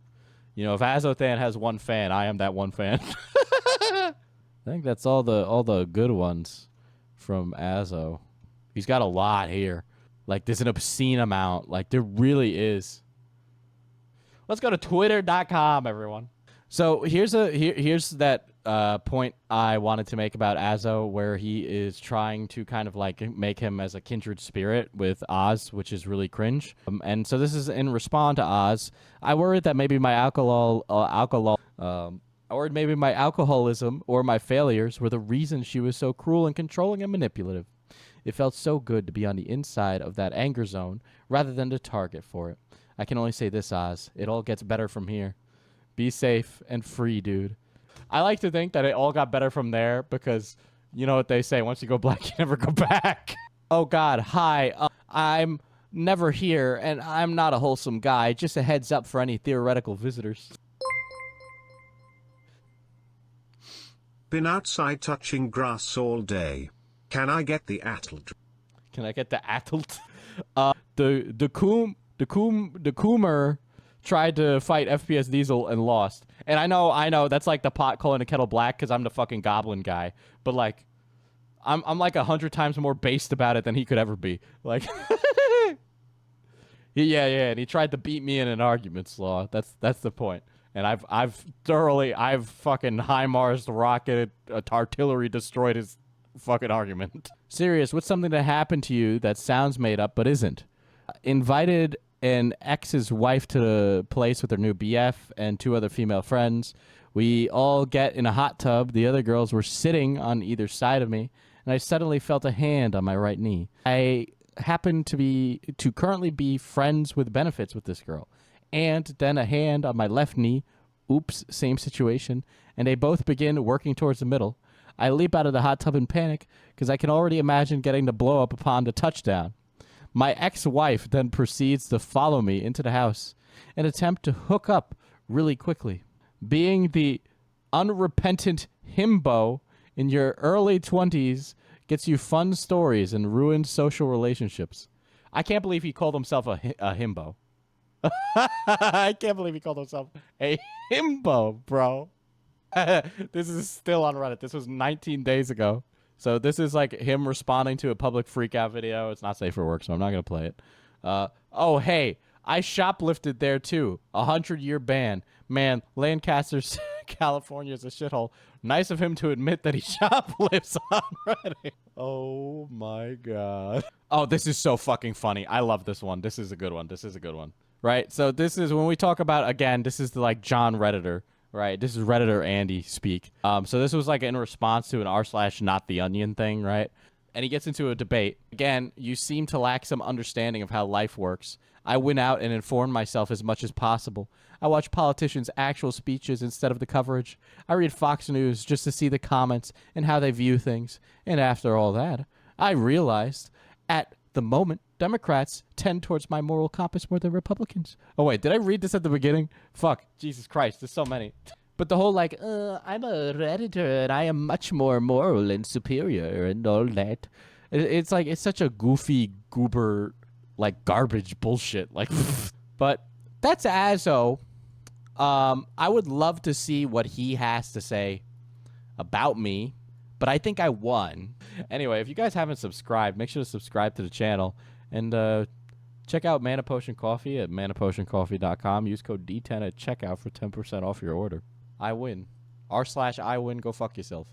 You know, if Azothan has one fan, I am that one fan. I think that's all the good ones from Azo. He's got a lot here. Like, there's an obscene amount. Like, there really is. Let's go to twitter.com, everyone. So here's that point I wanted to make about Azo, where he is trying to kind of like make him as a kindred spirit with Oz, which is really cringe. And so this is in response to Oz. I worried that maybe my maybe my alcoholism or my failures were the reason she was so cruel and controlling and manipulative. It felt so good to be on the inside of that anger zone rather than the target for it. I can only say this, Oz. It all gets better from here. Be safe and free, dude. I like to think that it all got better from there because you know what they say, once you go black, you never go back. Oh, God. Hi. I'm never here, and I'm not a wholesome guy. Just a heads up for any theoretical visitors. Been outside touching grass all day. Can I get the attlet? Can I get the attlet? The Coomer tried to fight FPS Diesel and lost. And I know, that's like the pot calling a kettle black because I'm the fucking goblin guy. But like, I'm like 100 times more based about it than he could ever be. Like, yeah, and he tried to beat me in an argument, Slaw. That's the point. And I've fucking HIMARS rocketed, artillery destroyed his fucking argument. Serious, what's something that happened to you that sounds made up but isn't? Invited an ex's wife to the place with her new BF and 2 other female friends. We all get in a hot tub. The other girls were sitting on either side of me, and I suddenly felt a hand on my right knee. I happen to currently be friends with benefits with this girl, and then a hand on my left knee. Oops, same situation. And they both begin working towards the middle. I leap out of the hot tub in panic because I can already imagine getting the blow up upon the touchdown. My ex-wife then proceeds to follow me into the house and attempt to hook up really quickly. Being the unrepentant himbo in your early 20s gets you fun stories and ruined social relationships. I can't believe he called himself a himbo. I can't believe he called himself a himbo, bro. This is still on Reddit. This was 19 days ago. So this is like him responding to a public freakout video. It's not safe for work, so I'm not going to play it. Oh, hey, I shoplifted there too. 100-year ban. Man, Lancaster, California is a shithole. Nice of him to admit that he shoplifts on Reddit. Oh my God. Oh, this is so fucking funny. I love this one. This is a good one. Right? So this is when we talk about, again, this is the like John Redditor. Right, this is Redditor Andy speak. So this was like in response to an r/not the onion thing, right? And he gets into a debate. Again, you seem to lack some understanding of how life works. I went out and informed myself as much as possible. I watch politicians' actual speeches instead of the coverage. I read Fox News just to see the comments and how they view things. And after all that, I realized at the moment, Democrats tend towards my moral compass more than Republicans. Oh, wait, did I read this at the beginning? Fuck, Jesus Christ, there's so many. But the whole, like, I'm a Redditor and I am much more moral and superior and all that. It's like, it's such a goofy, goober, like, garbage bullshit. Like, but that's Azo. I would love to see what he has to say about me, but I think I won. Anyway, if you guys haven't subscribed, make sure to subscribe to the channel and check out Mana Potion Coffee at manapotioncoffee.com. Use code D10 at checkout for 10% off your order. I win. r/I win. Go fuck yourself.